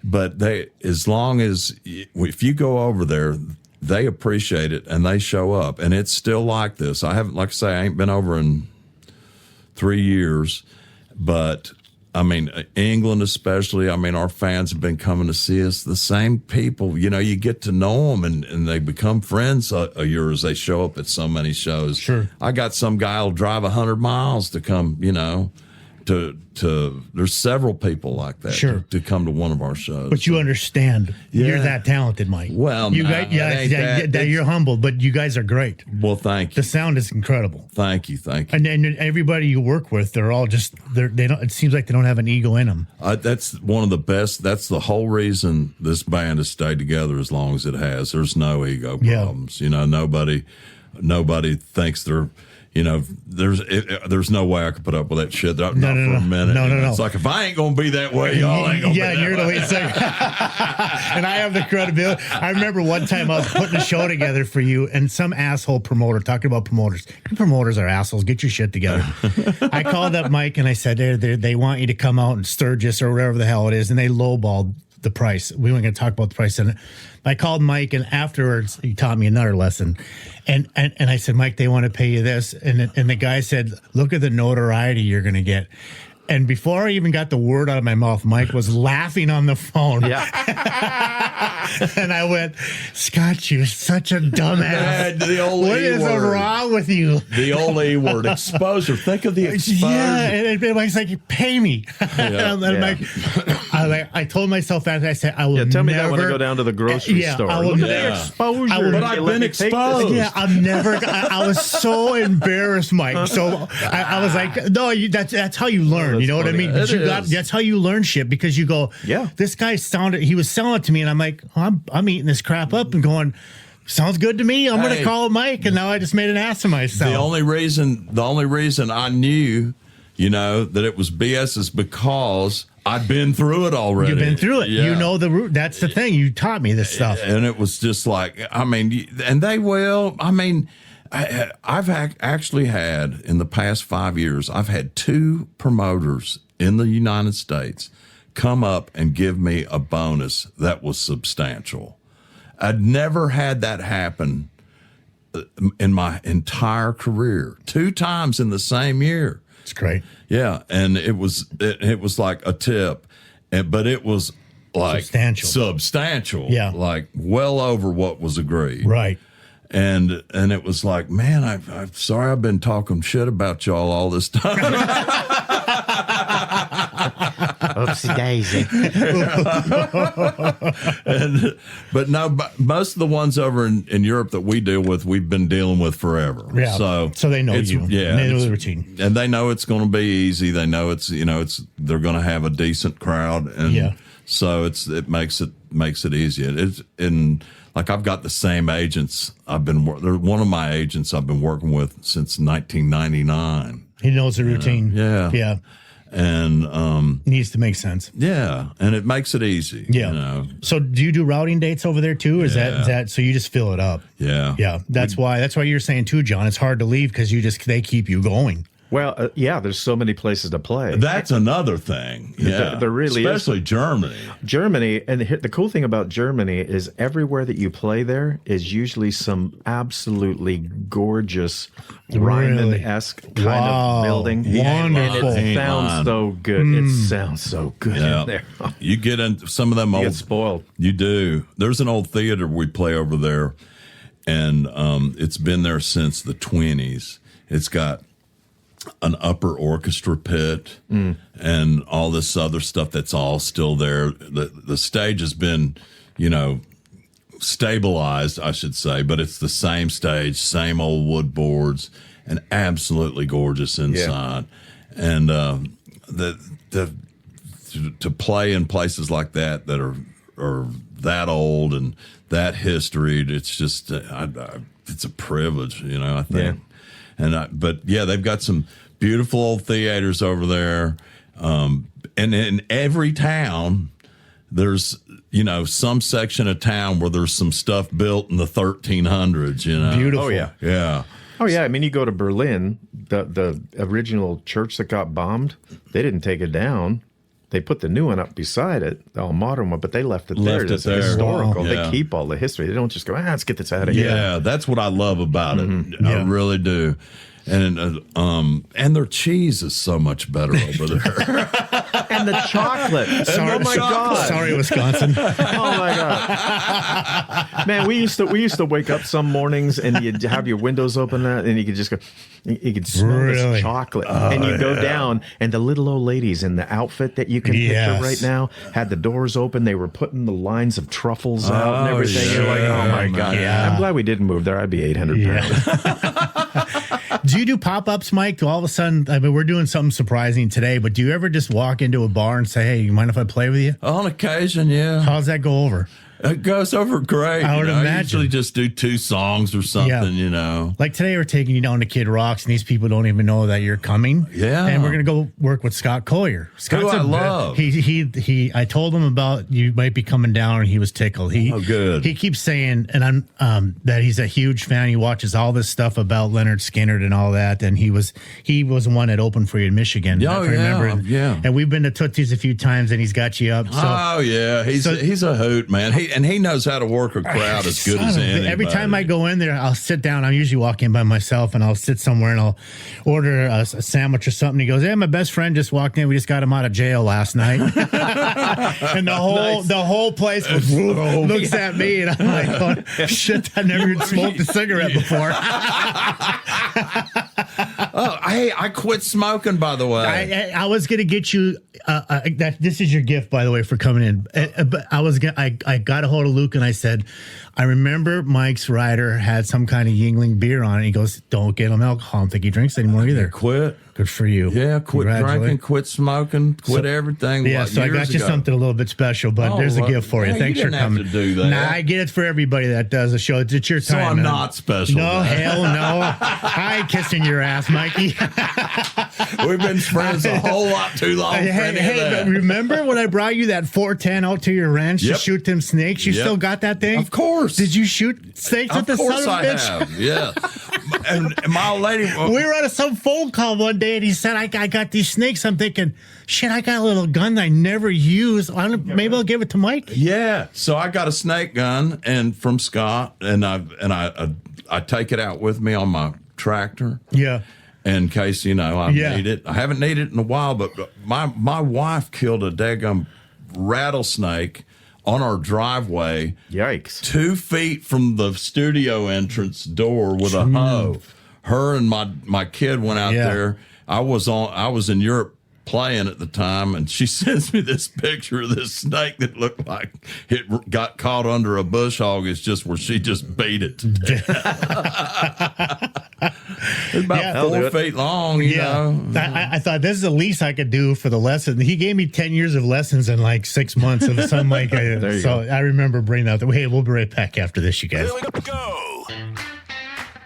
S4: But as long as if you go over there, they appreciate it and they show up, and it's still like this. I haven't, like I say, I ain't been over in 3 years, but I mean, England especially. I mean, our fans have been coming to see us. The same people, you know, you get to know them and they become friends of yours. They show up at so many shows.
S3: Sure.
S4: I got some guy who'll drive 100 miles to come, you know, to there's several people like that to come to one of our shows.
S3: But you understand you're that talented, Mike.
S4: Well,
S3: you guys, you're humble, but you guys are great.
S4: Well, thank you.
S3: The sound is incredible.
S4: Thank you.
S3: And everybody you work with, they're all just they don't. It seems like they don't have an ego in them.
S4: That's one of the best. That's the whole reason this band has stayed together as long as it has. There's no ego problems. You know, nobody thinks they're. You know, there's no way I could put up with that shit. Not for a minute.
S3: No.
S4: It's like, if I ain't going to be that way, y'all ain't going to be that way.
S3: Yeah, you're the lead singer. And I have the credibility. I remember one time I was putting a show together for you, and some asshole promoter, talking about promoters. You promoters are assholes. Get your shit together. I called up Mike, and I said, they want you to come out and Sturgis or whatever the hell it is, and they lowballed the price. We weren't going to talk about the price. And I called Mike, and afterwards he taught me another lesson. And I said, Mike, they want to pay you this. And the guy said, look at the notoriety you're going to get. And before I even got the word out of my mouth, Mike was laughing on the phone.
S5: Yeah.
S3: And I went, Scott, you're such a dumbass. What is wrong with you?
S4: The old E word, exposure. Think of the exposure.
S3: Yeah, and Mike's like, pay me. I told myself after, I said, I will
S5: tell
S3: never.
S5: me that when I go down to the grocery store.
S3: I will
S5: Look at the exposure.
S4: But I've been exposed.
S3: Yeah, I'm never. I was so embarrassed, Mike. So I was like, no, that's how you learn. You know what I mean? That's how you learn shit, because you go, this guy he was selling it to me, and I'm like, I'm eating this crap up and going, sounds good to me. I'm going to call Mike, and now I just made an ass of myself.
S4: The only reason I knew, you know, that it was BS is because I'd been through it already.
S3: You've been through it.
S4: Yeah.
S3: You know the root. That's the thing. You taught me this stuff.
S4: And it was just like, I mean, and they will. I mean, I've actually had, in the past 5 years, I've had 2 promoters in the United States come up and give me a bonus that was substantial. I'd never had that happen in my entire career. 2 times in the same year.
S3: It's great.
S4: Yeah, and it was like a tip, but it was like substantial.
S3: Yeah,
S4: like well over what was agreed.
S3: Right.
S4: And it was like, man, I'm sorry I've been talking shit about y'all all this time.
S5: Oopsie daisy.
S4: But no, most of the ones over in Europe that we deal with, we've been dealing with forever.
S3: Yeah. So they know you.
S4: Yeah.
S3: They know the routine.
S4: And they know it's going to be easy. They know they're going to have a decent crowd. And so it makes it easy. Like, I've got the same agents. They're one of my agents I've been working with since 1999.
S3: He knows the routine.
S4: Yeah. And
S3: needs to make sense.
S4: Yeah, and it makes it easy.
S3: Yeah.
S4: You know?
S3: So do you do routing dates over there too? Or is that so you just fill it up?
S4: Yeah.
S3: Yeah. That's why you're saying too, John. It's hard to leave because they keep you going.
S5: Well, there's so many places to play.
S4: That's another thing. Yeah,
S5: there really is.
S4: Especially Germany.
S5: Germany, and the cool thing about Germany is everywhere that you play there is usually some absolutely gorgeous Ryman-esque kind of building.
S3: Wonderful.
S5: And it sounds so good. It sounds so good in there.
S4: You get into some of them old.
S5: You get spoiled.
S4: You do. There's an old theater we play over there, and it's been there since the 20s. It's got an upper orchestra pit and all this other stuff that's all still there. The stage has been, stabilized, I should say, but it's the same stage, same old wood boards, and absolutely gorgeous inside. Yeah. And to play in places like that are that old and that history, it's just it's a privilege, I think. Yeah. But they've got some beautiful old theaters over there. And in every town, there's, some section of town where there's some stuff built in the 1300s,
S3: Beautiful.
S5: Oh, yeah.
S4: Yeah.
S5: Oh, yeah. I mean, you go to Berlin, the original church that got bombed, they didn't take it down. They put the new one up beside it, the all modern one, but they left it there. It's historical. Wow. They keep all the history. They don't just go, let's get this out of here.
S4: Yeah, that's what I love about it. I really do. And their cheese is so much better over there.
S5: And the chocolate. Oh my God.
S3: Sorry, Wisconsin.
S5: Oh my God. Man, we used to wake up some mornings and you'd have your windows open and you could just go, you could smell this chocolate. And you go down and the little old ladies in the outfit that you can picture right now had the doors open. They were putting the lines of truffles out and everything. You're like, oh my God.
S3: Yeah.
S5: I'm glad we didn't move there. I'd be 800 pounds.
S3: Do you do pop-ups, Mike? Do all of a sudden, I mean, we're doing something surprising today, but do you ever just walk into a bar and say, hey, you mind if I play with you?
S4: On occasion, yeah.
S3: How's that go over?
S4: It goes over great.
S3: I would imagine.
S4: I usually just do 2 songs or something, you know.
S3: Like today, we're taking you down to Kid Rocks, and these people don't even know that you're coming.
S4: Yeah.
S3: And we're going to go work with Scott Collier.
S4: Who I love.
S3: I told him about you might be coming down, and he was tickled.
S4: Good.
S3: He keeps saying, and I'm that he's a huge fan. He watches all this stuff about Lynyrd Skynyrd and all that, and he was the one that opened for you in Michigan.
S4: Oh, yeah.
S3: And we've been to Tootsie's a few times, and he's got you up. So,
S4: oh, yeah. He's a hoot, man. He knows how to work a crowd as good as anybody.
S3: Every time I go in there, I'll sit down. I usually walk in by myself, and I'll sit somewhere and I'll order a sandwich or something. He goes, "Hey, my best friend just walked in. We just got him out of jail last night." And the whole place looks at me, and I'm like, oh, "Shit, I never even smoked a cigarette before."
S4: Hey, I quit smoking, by the way.
S3: I was gonna get you. This is your gift, by the way, for coming in. But I got a hold of Luke and I said, I remember Mike's rider had some kind of Yingling beer on it. He goes, "Don't get him alcohol. I don't think he drinks anymore either."
S4: Quit.
S3: Good for you.
S4: Yeah, quit drinking, quit smoking, quit everything.
S3: Yeah, so I got you something a little bit special, but there's a gift for you. Thanks for coming.
S4: Have to do that.
S3: Nah, I get it for everybody that does the show. It's your time.
S4: So I'm not special.
S3: No, hell no. I ain't kissing your ass, Mikey.
S4: We've been friends a whole lot too long.
S3: Hey, but remember when I brought you that 410 out to your ranch to shoot them snakes? You still got that thing?
S4: Of course.
S3: Did you shoot snakes with the son of a bitch?
S4: Have. Yeah. And my old lady.
S3: We were on some phone call one day, and he said, I got these snakes. I'm thinking, shit, I got a little gun that I never use. Maybe I'll give it to Mike.
S4: Yeah. So I got a snake gun from Scott, and I take it out with me on my tractor.
S3: Yeah.
S4: In case, I need it. I haven't needed it in a while, but my wife killed a daggum rattlesnake on our driveway.
S5: Yikes.
S4: 2 feet from the studio entrance door with a hoe. Her and my kid went out there. I was in Europe playing at the time, and she sends me this picture of this snake that looked like it got caught under a bush hog. It's just where she just beat it to death. It's about 4 feet long, you know.
S3: I thought this is the least I could do for the lesson. He gave me 10 years of lessons in like 6 months of something like that. So I remember bringing that. Hey, we'll be right back after this, you guys.
S7: Go!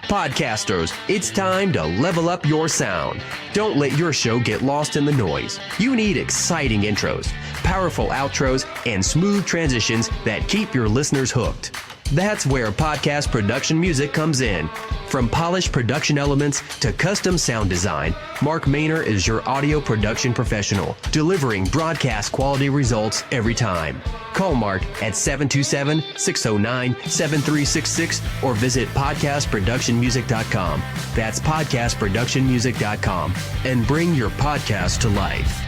S7: Podcasters, it's time to level up your sound. Don't let your show get lost in the noise. You need exciting intros, powerful outros, and smooth transitions that keep your listeners hooked. That's where podcast production music comes in. From polished production elements to custom sound design, Mark Maynor is your audio production professional, delivering broadcast quality results every time. Call Mark at 727-609-7366 or visit podcastproductionmusic.com. That's podcastproductionmusic.com, and bring your podcast to life.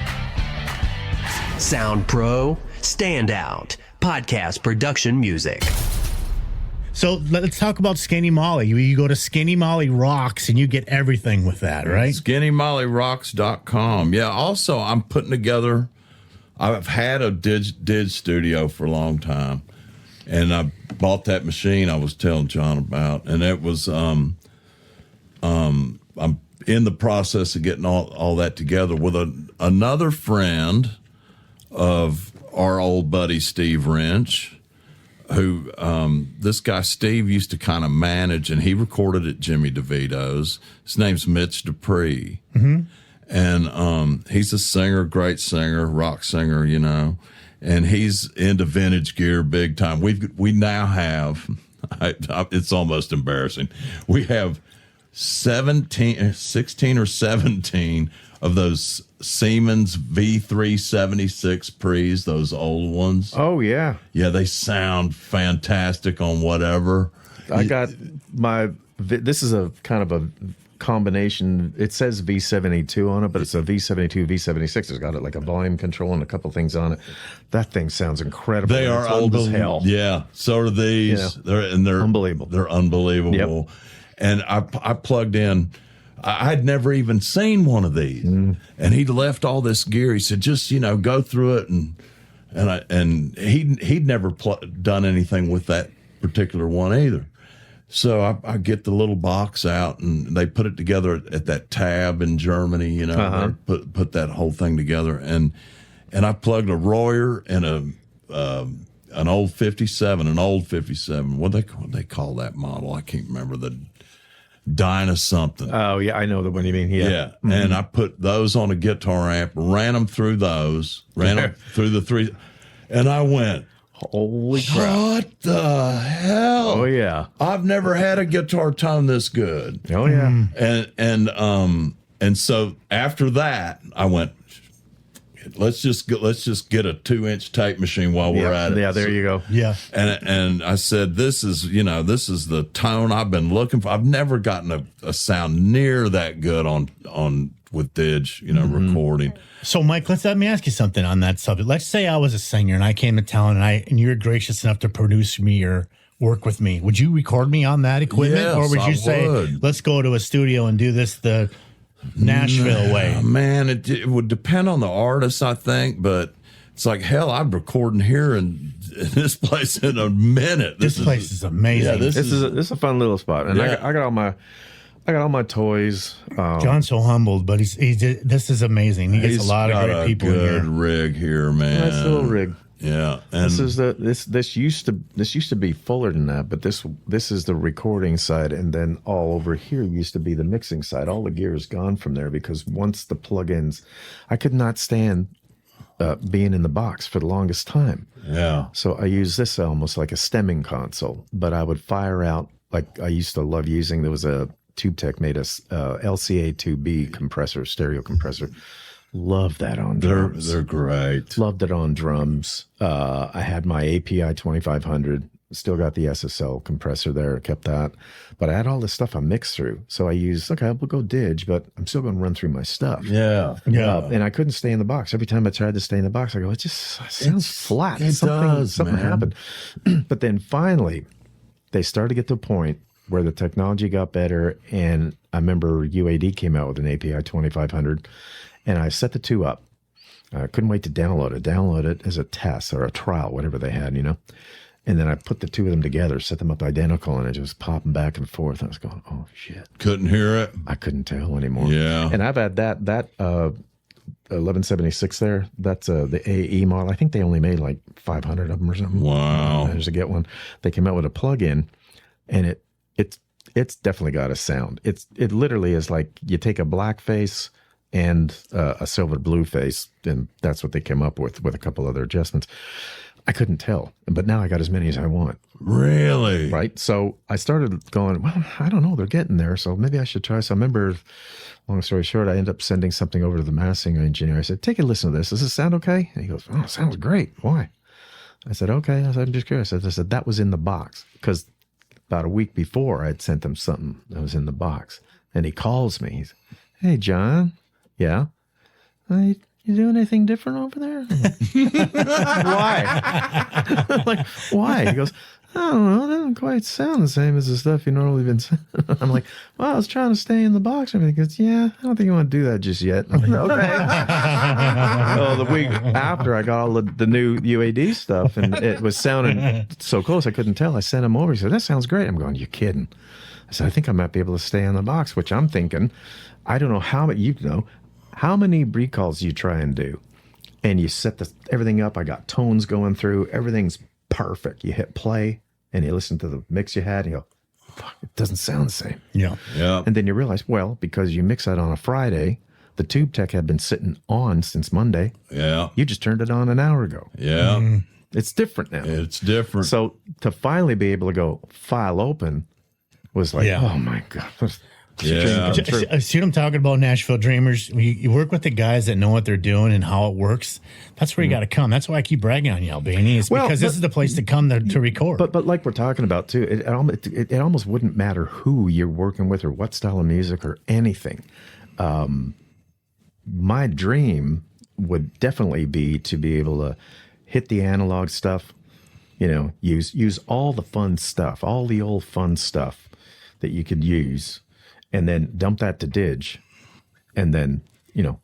S7: Sound Pro, stand out. Podcast production music.
S3: So let's talk about Skinny Molly. You go to Skinny Molly Rocks and you get everything with that, right?
S4: SkinnyMollyRocks.com. Yeah. Also, I'm putting together. I've had a dig studio for a long time, and I bought that machine I was telling John about, and it was I'm in the process of getting all that together with another friend of our old buddy Steve Wrench, who this guy Steve used to kind of manage, and he recorded at Jimmy DeVito's. His name's Mitch Dupree. Mm-hmm. And he's a singer, great singer, rock singer, and he's into vintage gear big time. We now have, it's almost embarrassing, we have 16 or 17 of those Siemens V376 Pre's, those old ones.
S5: Oh, yeah.
S4: Yeah, they sound fantastic on whatever.
S5: I got this is a kind of a combination. It says V72 on it, but it's a V72, V76. It's got like a volume control and a couple things on it. That thing sounds incredible.
S4: They are
S5: old as hell.
S4: Yeah, so are these.
S5: Yeah.
S4: They're
S5: unbelievable.
S4: They're unbelievable.
S5: Yep.
S4: And I plugged in. I'd never even seen one of these, and he'd left all this gear. He said, "Just go through it," and he'd never done anything with that particular one either. So I get the little box out, and they put it together at that tab in Germany. Put that whole thing together, and I plugged a Royer and an old 57, What they call that model? I can't remember, the Dyna something.
S5: Oh yeah, I know the one you mean. Yeah.
S4: And I put those on a guitar amp, ran them through them through the three, and I went,
S5: holy crap!
S4: What the hell?
S5: Oh yeah,
S4: I've never had a guitar tone this good.
S5: Oh yeah,
S4: and so after that, I went, let's just get a 2-inch tape machine while we're at it.
S5: Yeah, there you go.
S3: Yeah.
S4: And I said, this is the tone I've been looking for. I've never gotten a sound near that good on with Didge, recording.
S3: So, Mike, let me ask you something on that subject. Let's say I was a singer and I came to town and you were gracious enough to produce me or work with me. Would you record me on that equipment?
S4: Yes,
S3: or would you
S4: I
S3: say,
S4: would.
S3: let's go to a studio and do this the Nashville way?
S4: Man, it would depend on the artist, I think, but it's like, hell, I'm recording here in this place in a minute.
S3: This place is amazing.
S4: Yeah,
S5: this is a fun little spot, and
S4: Yeah.
S5: I got all my toys.
S3: John's so humbled, but this is amazing. He gets a lot of great people in here.
S4: Good rig here, man.
S5: Nice little rig.
S4: Yeah, and
S5: This used to be fuller than that, but this is the recording side, and then all over here used to be the mixing side. All the gear is gone from there because once the plugins, I could not stand being in the box for the longest time.
S4: Yeah.
S5: So I use this almost like a stemming console, but I would fire out like I used to love using. There was a Tube Tech made a LCA2B compressor, stereo compressor. Love that on drums.
S4: They're great.
S5: Loved it on drums. I had my API 2500. Still got the SSL compressor there. Kept that. But I had all this stuff I mixed through. So I used, we'll go Didge, but I'm still going to run through my stuff.
S4: Yeah.
S5: And I couldn't stay in the box. Every time I tried to stay in the box, I go, it just sounds flat. Something happened. But then finally, they started to get to a point where the technology got better. And I remember UAD came out with an API 2500. And I set the two up. I couldn't wait to download it as a test or a trial, whatever they had, And then I put the two of them together, set them up identical, and it just popping back and forth. I was going, oh, shit.
S4: Couldn't hear it?
S5: I couldn't tell anymore.
S4: Yeah.
S5: And I've had that 1176 there. That's the AE model. I think they only made like 500 of them or something.
S4: Wow.
S5: I managed to get one. They came out with a plug-in, and it's definitely got a sound. It literally is like you take a black face and a silver blue face, and that's what they came up with a couple other adjustments. I couldn't tell, but now I got as many as I want.
S4: Really?
S5: Right? So I started going, well, I don't know, they're getting there, so maybe I should try. So I remember, long story short, I ended up sending something over to the mastering engineer. I said, take a listen to this. Does this sound okay? And he goes, oh, it sounds great. Why? I said, okay. I said, I'm just curious. I said, that was in the box, because about a week before I had sent him something that was in the box. And he calls me. He's, hey, John. Yeah. You doing anything different over there? Why? I'm like, why? He goes, I don't know. It doesn't quite sound the same as the stuff you normally been saying. I'm like, well, I was trying to stay in the box. And he goes, yeah, I don't think you want to do that just yet. I'm like, okay. Well, the week after, I got all the new UAD stuff, and it was sounding so close I couldn't tell. I sent him over. He said, that sounds great. I'm going, you're kidding. I said, I think I might be able to stay in the box, which I'm thinking, I don't know how many recalls you try and do, and you set everything up. I got tones going through. Everything's perfect. You hit play, and you listen to the mix you had, and you go, fuck, it doesn't sound the same.
S3: Yeah.
S4: Yeah.
S5: And then you realize, well, because you mix that on a Friday, the Tube Tech had been sitting on since Monday.
S4: Yeah.
S5: You just turned it on an hour ago.
S4: Yeah.
S5: It's different now.
S4: It's different.
S5: So to finally be able to go file open was like, oh my God.
S4: Yeah.
S3: See what I'm talking about, Nashville Dreamers? You work with the guys that know what they're doing and how it works. That's where you got to come. That's why I keep bragging on you, Albani. It's because this is the place to come to record.
S5: But like we're talking about too, it almost wouldn't matter who you're working with or what style of music or anything. My dream would definitely be to be able to hit the analog stuff, use all the fun stuff, all the old fun stuff that you could use, and then dump that to Dig, and then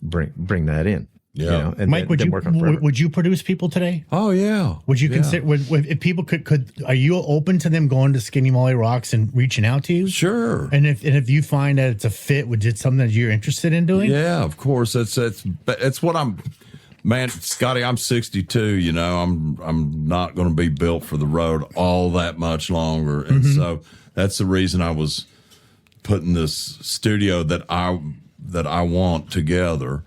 S5: bring that in.
S4: Yeah.
S5: And
S3: Mike, would you produce people today?
S4: Oh yeah.
S3: Would you consider if people could? Are you open to them going to Skinny Molly Rocks and reaching out to you?
S4: Sure.
S3: And if you find that it's a fit, would it something that you're interested in doing?
S4: Yeah, of course. It's what I'm. Man, Scottie, I'm 62. I'm not going to be built for the road all that much longer, and so that's the reason I was putting this studio that I want together.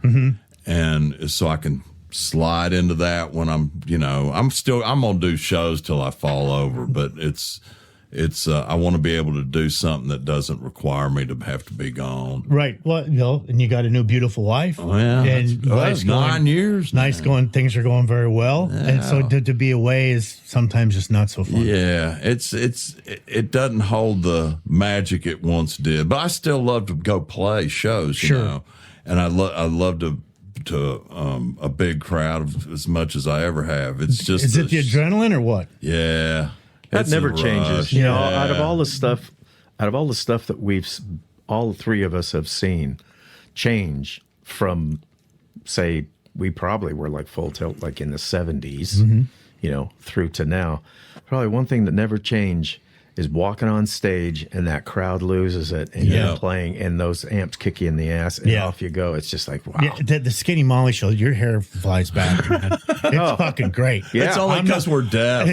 S4: And so I can slide into that when I'm going to do shows till I fall over, but I want to be able to do something that doesn't require me to have to be gone.
S3: Right. Well, and you got a new beautiful wife.
S4: Oh, yeah.
S3: And
S4: that's 9 years.
S3: Nice going. Things are going very well. Yeah. And so to be away is sometimes just not so fun.
S4: Yeah. It doesn't hold the magic it once did, but I still love to go play shows,
S3: Sure.
S4: And I love to a big crowd as much as I ever have. It's just
S3: is it the adrenaline or what?
S4: Yeah,
S5: that never changes.
S4: Yeah.
S5: Out of all the stuff that all three of us have seen change from, say, we probably were like Full Tilt like in the 70s, through to now. Probably one thing that never changed is walking on stage and that crowd loses it and you're playing and those amps kick you in the ass and off you go. It's just like, wow.
S3: Yeah, the Skinny Molly show, your hair flies back, man. It's fucking great.
S4: Yeah. It's only because we're deaf.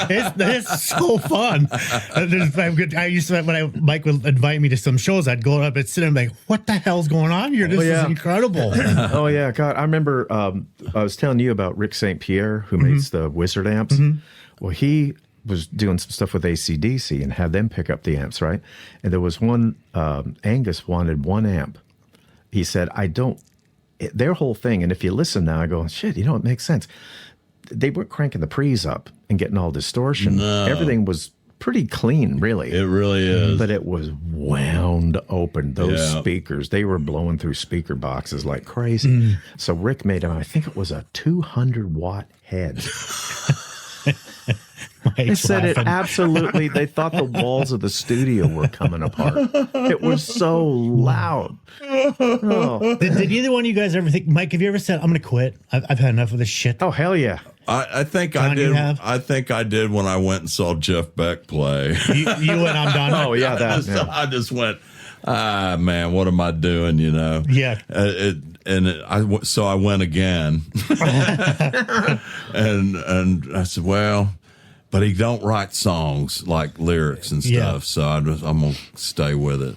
S3: It's so fun. I used to, when Mike would invite me to some shows, I'd go up and sit and be like, what the hell's going on here? This is incredible.
S5: Oh, yeah. God, I remember I was telling you about Rick St. Pierre, who makes the Wizard amps. Well, he was doing some stuff with AC/DC and had them pick up the amps, right? And there was one, Angus wanted one amp. He said, their whole thing, and if you listen now, I go, shit, it makes sense. They weren't cranking the pre's up and getting all distortion. No. Everything was pretty clean, really.
S4: It really is.
S5: But it was wound open. Those speakers, they were blowing through speaker boxes like crazy. So Rick made I think it was a 200-watt head. They said it absolutely. They thought the walls of the studio were coming apart. It was so loud. Oh.
S3: Did either one of you guys ever think, Mike? Have you ever said, "I'm going to quit. I've had enough of this shit"?
S5: Oh hell yeah!
S4: I think I did. I think I did when I went and saw Jeff Beck play.
S3: You went, "I'm done."
S5: Oh yeah,
S4: I just went, man, what am I doing?
S3: Yeah.
S4: So I went again, and I said, well. But he don't write songs like lyrics and stuff, so I'm gonna stay with it.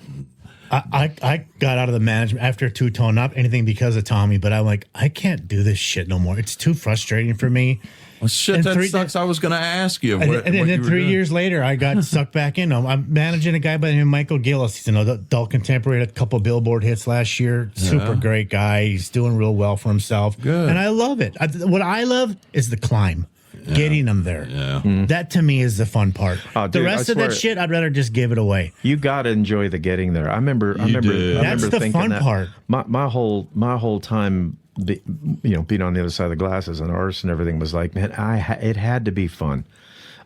S3: I got out of the management after two-tone up anything because of Tommy, but I'm like, I can't do this shit no more. It's too frustrating for me.
S4: Well, shit, that sucks. I was going to ask you.
S3: And then 3 years later, I got sucked back in. I'm managing a guy by the name of Michael Gillis. He's an adult contemporary, had a couple Billboard hits last year. Super great guy. He's doing real well for himself.
S4: Good.
S3: And I love it. What I love is the climb. Getting them there. Yeah. That to me is the fun part.
S5: Oh, dude,
S3: the rest of that shit, I'd rather just give it away.
S5: You got to enjoy the getting there. I remember
S3: That's the fun part.
S5: My whole time, being on the other side of the glass as an artist and everything was like, man, it had to be fun.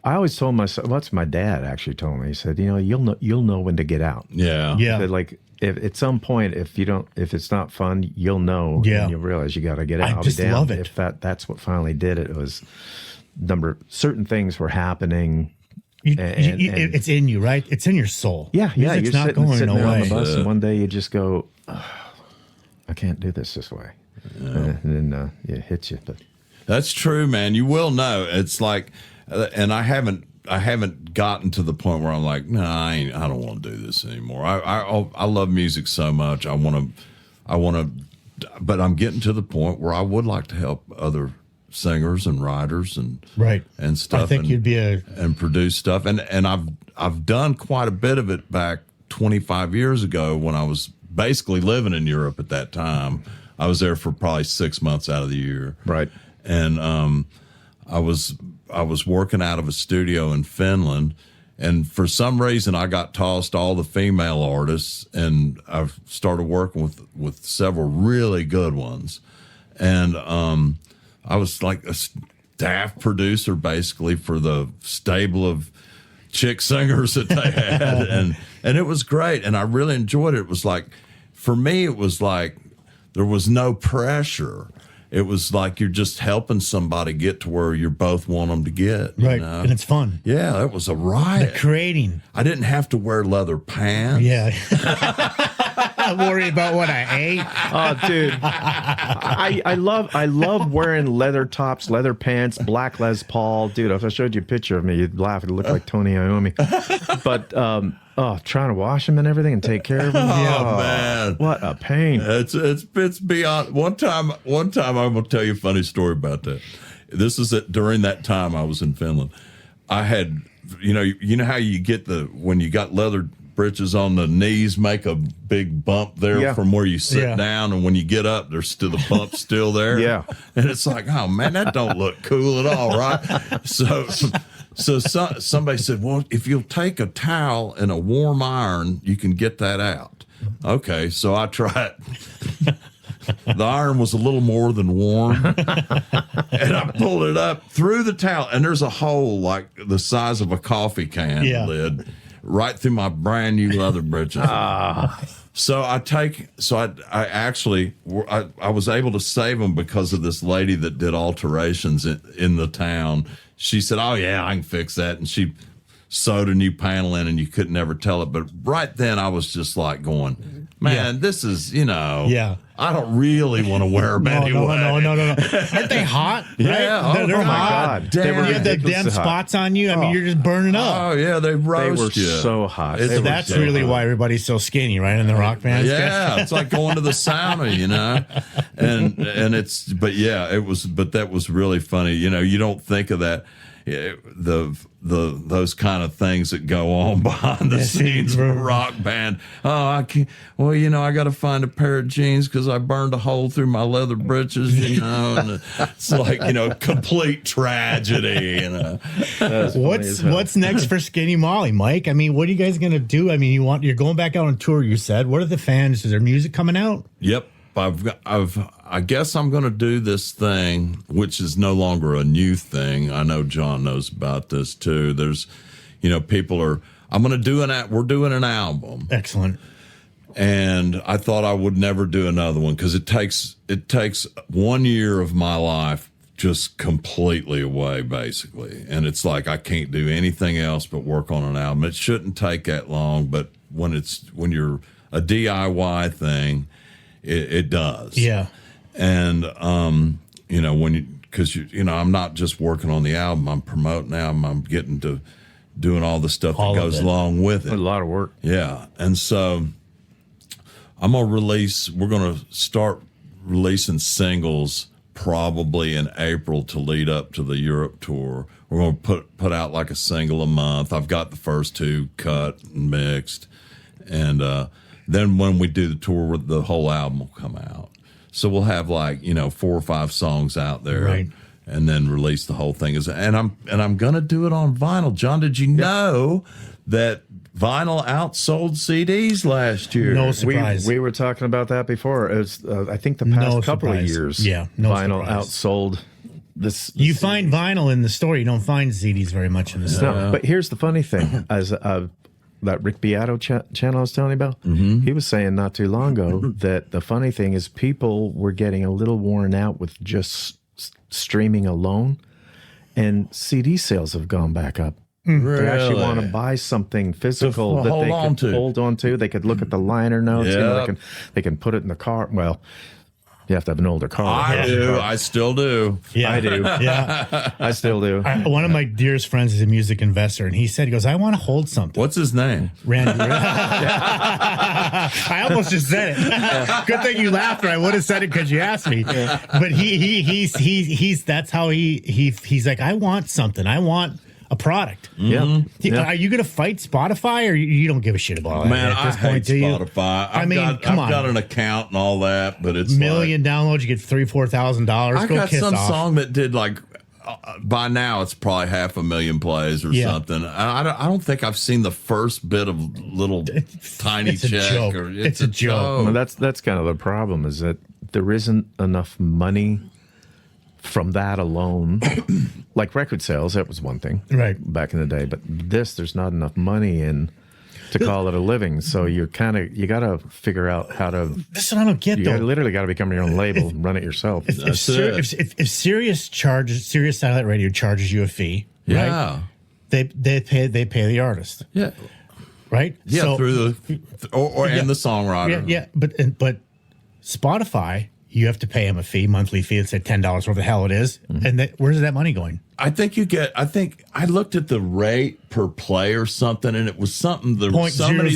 S5: I always told myself, what's my dad actually told me? He said, you'll know when to get out.
S4: Yeah.
S3: Yeah.
S5: Said, like, if at some point, if it's not fun, you'll know.
S3: Yeah.
S5: And you'll realize you got to get out.
S3: I just love it.
S5: If that's what finally did it. It was certain things were happening.
S3: It's in you, right? It's in your soul.
S5: Yeah.
S3: It's not going
S5: sitting there
S3: away.
S5: on the bus, and one day you just go, I can't do this way. And then it hits you. But
S4: that's true, man. You will know. It's like, and I haven't gotten to the point where I'm like, no, I don't want to do this anymore. I love music so much. I want to, but I'm getting to the point where I would like to help other singers and writers and stuff.
S3: I think you'd be
S4: and produce stuff. And I've done quite a bit of it back 25 years ago when I was basically living in Europe at that time. I was there for probably 6 months out of the year.
S5: Right.
S4: And I was working out of a studio in Finland, and for some reason I got tossed all the female artists, and I started working with several really good ones. And I was like a staff producer basically for the stable of chick singers that they had, and it was great, and I really enjoyed it. It was like, for me, it was like there was no pressure. It was like you're just helping somebody get to where you both want them to get.
S3: Right,
S4: know?
S3: and it's fun.
S4: Yeah, it was a riot.
S3: The creating.
S4: I didn't have to wear leather pants.
S3: Yeah. Worry about what I ate.
S5: Oh, dude, I love wearing leather tops, leather pants, black Les Paul. Dude, if I showed you a picture of me, you'd laugh. It looked like Tony Iommi. But trying to wash them and everything and take care of them.
S4: Oh, man,
S5: what a pain!
S4: It's beyond. One time, I'm gonna tell you a funny story about that. This is during that time I was in Finland. I had, you know how you get when you got leather britches on the knees, make a big bump there from where you sit down, and when you get up, there's still the bump still there.
S5: Yeah,
S4: and it's like, oh man, that don't look cool at all, right? So somebody said, well, if you'll take a towel and a warm iron, you can get that out. Okay, so I tried. The iron was a little more than warm, and I pulled it up through the towel, and there's a hole like the size of a coffee can lid right through my brand new leather britches. So I was able to save them because of this lady that did alterations in the town. She said, "Oh yeah, I can fix that," and she sewed a new panel in, and you could never tell it. But right then, I was just like going, "Man, this is I don't really want to wear them anyway."
S3: No. Aren't they hot? Right?
S4: Yeah.
S3: They're
S5: my
S3: hot.
S5: God. They were
S3: You have the damn
S5: ridiculously hot.
S3: spots on you. I mean, you're just burning up.
S4: Oh yeah, they roast
S5: They were
S4: you.
S5: so hot.
S4: It's-
S3: That's really why everybody's so skinny, right? In the rock bands.
S4: Yeah, it's like going to the sauna, and that was really funny. You don't think of that. Those kind of things that go on behind the scenes of a rock band. Oh, I can't. Well, I got to find a pair of jeans because I burned a hole through my leather britches. And it's like complete tragedy.
S3: What's next for Skinny Molly, Mike? I mean, what are you guys gonna do? I mean, you're going back out on tour. You said. What are the fans? Is there music coming out?
S4: Yep. I guess I'm going to do this thing, which is no longer a new thing. I know John knows about this too. There's, we're doing an album.
S3: Excellent.
S4: And I thought I would never do another one because it takes 1 year of my life just completely away, basically. And it's like I can't do anything else but work on an album. It shouldn't take that long, but when you're a DIY thing, it does.
S3: Yeah.
S4: And, because I'm not just working on the album, I'm promoting the album, I'm getting to doing all the stuff that goes along with it.
S5: A lot of work.
S4: Yeah. And so we're going to start releasing singles probably in April to lead up to the Europe tour. We're going to put out like a single a month. I've got the first two cut and mixed. And, then when we do the tour, the whole album will come out. So we'll have 4 or 5 songs out there,
S3: right,
S4: and then release the whole thing. And I'm gonna do it on vinyl. John, did you know that vinyl outsold CDs last year?
S3: No surprise.
S5: We were talking about that before. It was, I think the past couple of years.
S3: Yeah, no
S5: vinyl
S3: surprise.
S5: outsold. This
S3: you find vinyl in the store. You don't find CDs very much in the store.
S5: No, but here's the funny thing: as that Rick Beato channel I was telling you about, he was saying not too long ago that the funny thing is people were getting a little worn out with just streaming alone, and CD sales have gone back up.
S4: Really?
S5: They actually want to buy something physical that they can hold on to. They could look at the liner notes.
S4: Yep.
S5: They can put it in the car. Well, you have to have an older car.
S4: I do. I still do.
S3: Yeah,
S5: I do.
S3: Yeah,
S5: I still do.
S3: One of my dearest friends is a music investor, and he goes, I want to hold something.
S4: What's his name?
S3: Randy. I almost just said it. Good thing you laughed, or I would have said it because you asked me. But he's that's how he's like, I want something. I want a product.
S5: Yeah.
S3: Are you going to fight Spotify, or you don't give a shit about
S4: Man,
S3: that at
S4: I
S3: this
S4: hate
S3: point, do you?
S4: Spotify. I've got an account and all that, but it's
S3: million downloads, you get $3,000-$4,000.
S4: I
S3: Go
S4: got
S3: kiss
S4: some
S3: off.
S4: song that did like by now it's probably 500,000 plays or something. I don't think I've seen the first bit of little tiny
S3: it's a
S4: check.
S3: joke.
S4: Or
S3: It's a joke.
S5: Well, that's kind of the problem, is that there isn't enough money from that alone. Like record sales, that was one thing,
S3: right,
S5: back in the day. But there's not enough money in to call it a living. So you got to figure out how to.
S3: That's what I don't get, though.
S5: You literally got to become your own label and run it yourself.
S3: If Sirius Satellite Radio charges you a fee, right? They pay the artist.
S4: Yeah.
S3: Right?
S4: Yeah,
S3: so,
S4: through and the songwriter.
S3: Yeah, but Spotify, you have to pay them a fee, monthly fee. It's at $10, whatever the hell it is. And where's that money going?
S4: I think I looked at the rate per play or something, and it was something. There were so many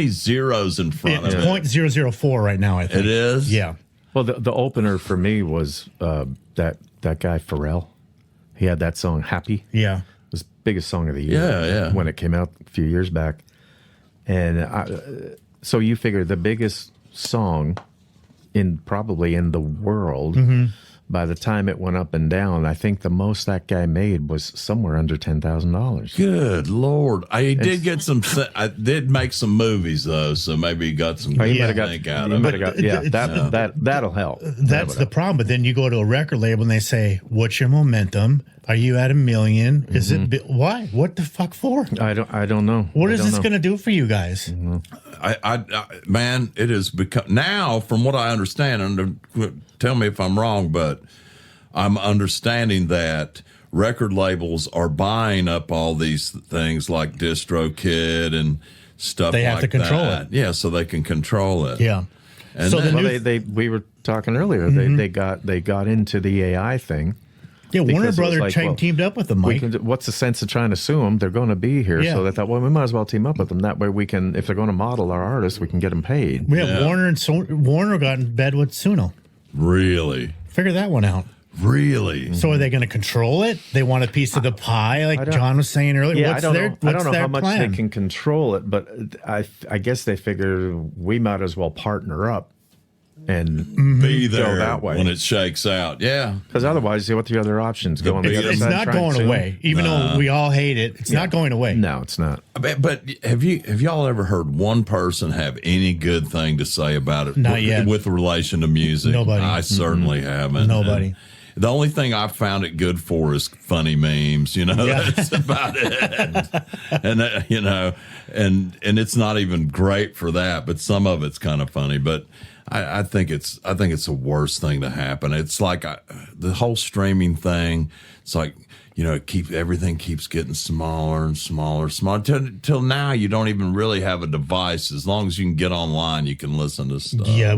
S4: zeros in front of it.
S3: It's 0.004 right now, I think.
S4: It is?
S3: Yeah.
S5: Well, the opener for me was that guy Pharrell. He had that song Happy.
S3: Yeah.
S5: It was the biggest song of the year when it came out a few years back. And so you figure the biggest song probably in the world, by the time it went up and down, I think the most that guy made was somewhere under $10,000.
S4: Good Lord. I did make some movies, though, so maybe he got some good think out of it.
S5: That'll help.
S3: That's the problem. But then you go to a record label and they say, what's your momentum? Are you at 1 million? Is it why? What the fuck for?
S5: I don't know.
S3: What is this going to do for you guys?
S4: Man, it has become now, from what I understand, and tell me if I'm wrong, but I'm understanding that record labels are buying up all these things like DistroKid and stuff.
S3: They have to control it.
S4: Yeah, so they can control it.
S3: Yeah.
S4: And
S5: so we were talking earlier. They got into the AI thing.
S3: Yeah, Warner Brothers teamed up with them, Mike.
S5: What's the sense of trying to sue them? They're going to be here, so they thought, well, we might as well team up with them. That way we can, if they're going to model our artists, we can get them paid.
S3: Warner got in bed with Suno.
S4: Really?
S3: Figure that one out.
S4: Really?
S3: So are they going to control it? They want a piece of the pie, like John was saying earlier.
S5: Yeah,
S3: I
S5: don't know how much
S3: plan?
S5: they can control it, but I guess they figure we might as well partner up and
S4: be there
S5: that way
S4: when it shakes out. Yeah,
S5: because otherwise, what are the other options? Go on the other side.
S3: It's not going away, even though we all hate it. It's not going away.
S5: No, it's not.
S4: But have y'all ever heard one person have any good thing to say about it?
S3: Not yet.
S4: With relation to music.
S3: Nobody.
S4: I certainly haven't.
S3: Nobody.
S4: And the only thing I've found it good for is funny memes. That's about it. And and it's not even great for that, but some of it's kind of funny. But I think it's the worst thing to happen. It's like the whole streaming thing. It's like, everything keeps getting smaller and smaller, till now you don't even really have a device. As long as you can get online, you can listen to stuff.
S3: Yeah,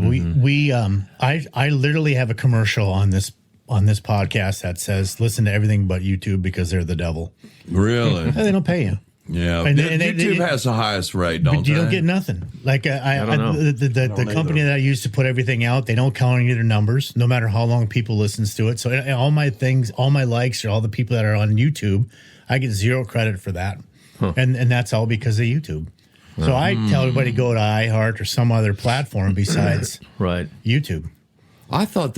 S3: I literally have a commercial on this podcast that says listen to everything but YouTube because they're the devil.
S4: Really?
S3: They don't pay you.
S4: Yeah, YouTube has the highest rate, don't they?
S3: You don't get nothing. Like the company that I used to put everything out, they don't count any of their numbers, no matter how long people listens to it. So all my things, all my likes, or all the people that are on YouTube, I get zero credit for that, and that's all because of YouTube. So I tell everybody go to iHeart or some other platform besides YouTube.
S4: I thought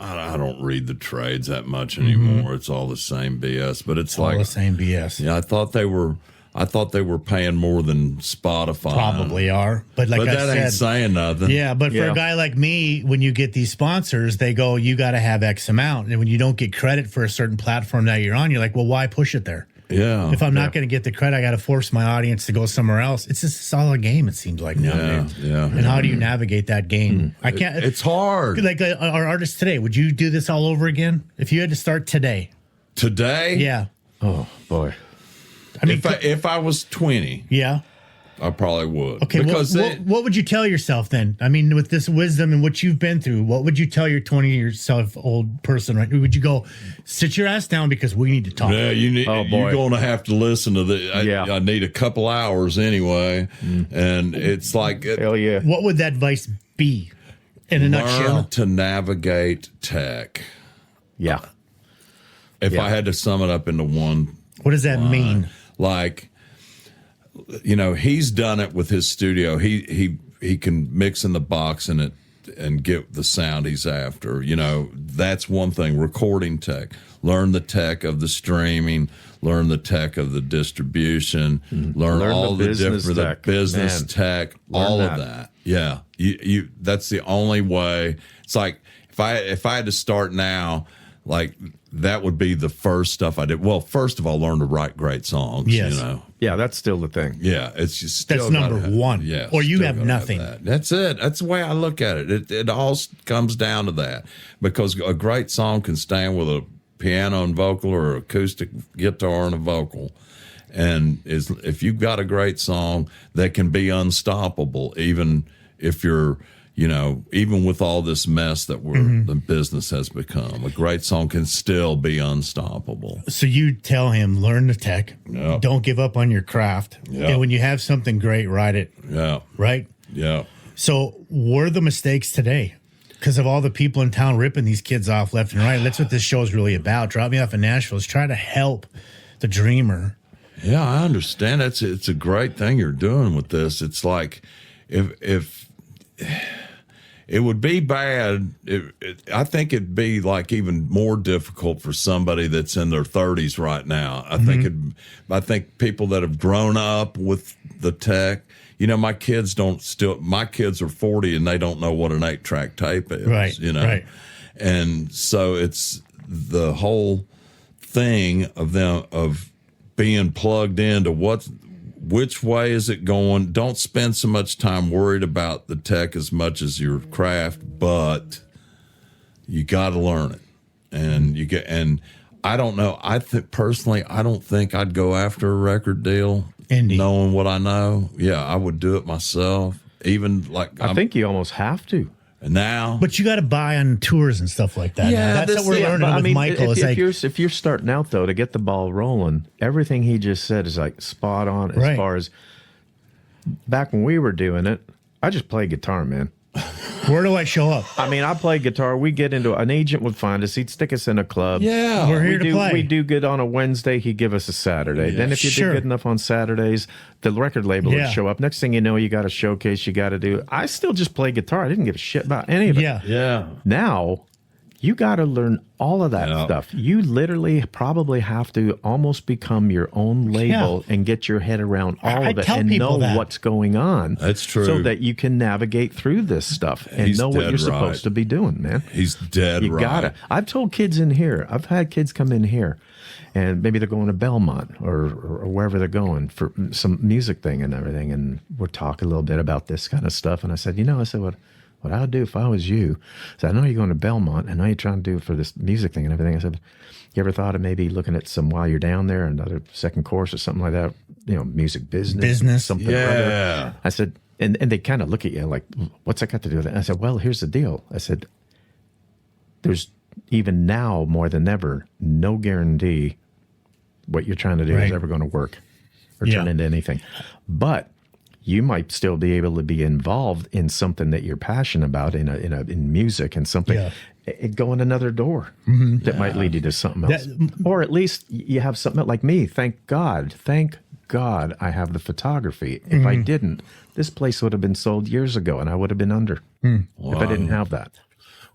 S4: I don't read the trades that much anymore. It's all the same BS, but it's like
S3: all the same BS.
S4: Yeah, I thought they were paying more than Spotify.
S3: Probably are, but that
S4: ain't saying nothing.
S3: Yeah, but for a guy like me, when you get these sponsors, they go, you got to have X amount, and when you don't get credit for a certain platform that you're on, you're like, well, why push it there?
S4: Yeah.
S3: If I'm not going to get the credit, I got to force my audience to go somewhere else. It's just a solid game, it seems like now.
S4: Yeah.
S3: And how do you navigate that game? I can't.
S4: It's hard.
S3: Like our artists today, would you do this all over again if you had to start today?
S4: Today?
S3: Yeah.
S5: Oh boy.
S3: I mean,
S4: if I was 20,
S3: yeah,
S4: I probably would.
S3: Okay,
S4: because
S3: what would you tell yourself then? I mean, with this wisdom and what you've been through, what would you tell your 20-year-old person? Right? Would you go, sit your ass down because we need to talk?
S4: Yeah, you're going to have to listen to the. I need a couple hours anyway, and it's like
S5: hell yeah.
S3: What would that advice be in a nutshell?
S4: Learn to navigate tech.
S5: Yeah.
S4: If I had to sum it up into one,
S3: what does that mean?
S4: Like, he's done it with his studio. He can mix in the box and get the sound he's after. That's one thing. Recording tech. Learn the tech of the streaming. Learn the tech of the distribution. Learn all the different business tech. All of that. Yeah, you. That's the only way. It's like if I had to start now, like that would be the first stuff I did. Well, first of all, learn to write great songs.
S3: Yes.
S5: Yeah, that's still the thing.
S4: Yeah, it's just
S3: that's number one.
S4: Yeah,
S3: or you have nothing.
S4: That's it. That's the way I look at it. It all comes down to that, because a great song can stand with a piano and vocal or acoustic guitar and a vocal, and if you've got a great song that can be unstoppable, even if you're even with all this mess that the business has become, a great song can still be unstoppable.
S3: So you tell him, learn the tech, don't give up on your craft, and when you have something great, write it. Yeah. Right?
S4: Yeah.
S3: So what are the mistakes today? Because of all the people in town ripping these kids off left and right. That's what this show is really about. Drop Me Off in Nashville is trying to help the dreamer.
S4: Yeah, I understand. It's a great thing you're doing with this. It's like if it would be bad. I think it'd be like even more difficult for somebody that's in their 30s right now. I think people that have grown up with the tech. My kids my kids are 40 and they don't know what an 8-track tape is.
S3: Right. Right.
S4: And so it's the whole thing of being plugged into which way is it going? Don't spend so much time worried about the tech as much as your craft, but you got to learn it. And I don't know. Personally, I don't think I'd go after a record deal. Knowing what I know. Yeah, I would do it myself. Even like
S5: I think you almost have to.
S4: Now.
S3: But you got to buy on tours and stuff like that. Yeah, that's what we're learning with Michael.
S5: If you're starting out, though, to get the ball rolling, everything he just said is like spot on as far as back when we were doing it. I just played guitar, man.
S3: Where do I show up?
S5: I mean, I play guitar. We get into an agent would find us. He'd stick us in a club.
S3: Yeah, we're here to play.
S5: We do good on a Wednesday. He'd give us a Saturday. Then if you did good enough on Saturdays, the record label would show up. Next thing you know, you got a showcase you got to do. I still just play guitar. I didn't give a shit about any of it.
S3: Yeah.
S5: Now, you got to learn all of that stuff. You literally probably have to almost become your own label and get your head around all of it and know what's going on.
S4: That's true.
S5: So that you can navigate through this stuff and know what you're supposed to be doing, man.
S4: He's dead right.
S5: You got to. I've told kids in here, I've had kids come in here and maybe they're going to Belmont or wherever they're going for some music thing and everything. And we're talking a little bit about this kind of stuff. And I said, what I would do if I was you, so I know you're going to Belmont, I know you're trying to do it for this music thing and everything. I said, you ever thought of maybe looking at some while you're down there, another second course or something like that, music business, something.
S4: Yeah.
S5: I said, and they kind of look at you like, what's that got to do with it? I said, well, here's the deal. I said, there's even now more than ever, no guarantee what you're trying to do is ever going to work or turn into anything. But you might still be able to be involved in something that you're passionate about in music and something. It go in another door that might lead you to something else. Or at least you have something like me. Thank God I have the photography. If I didn't, this place would have been sold years ago and I would have been under if I didn't have that.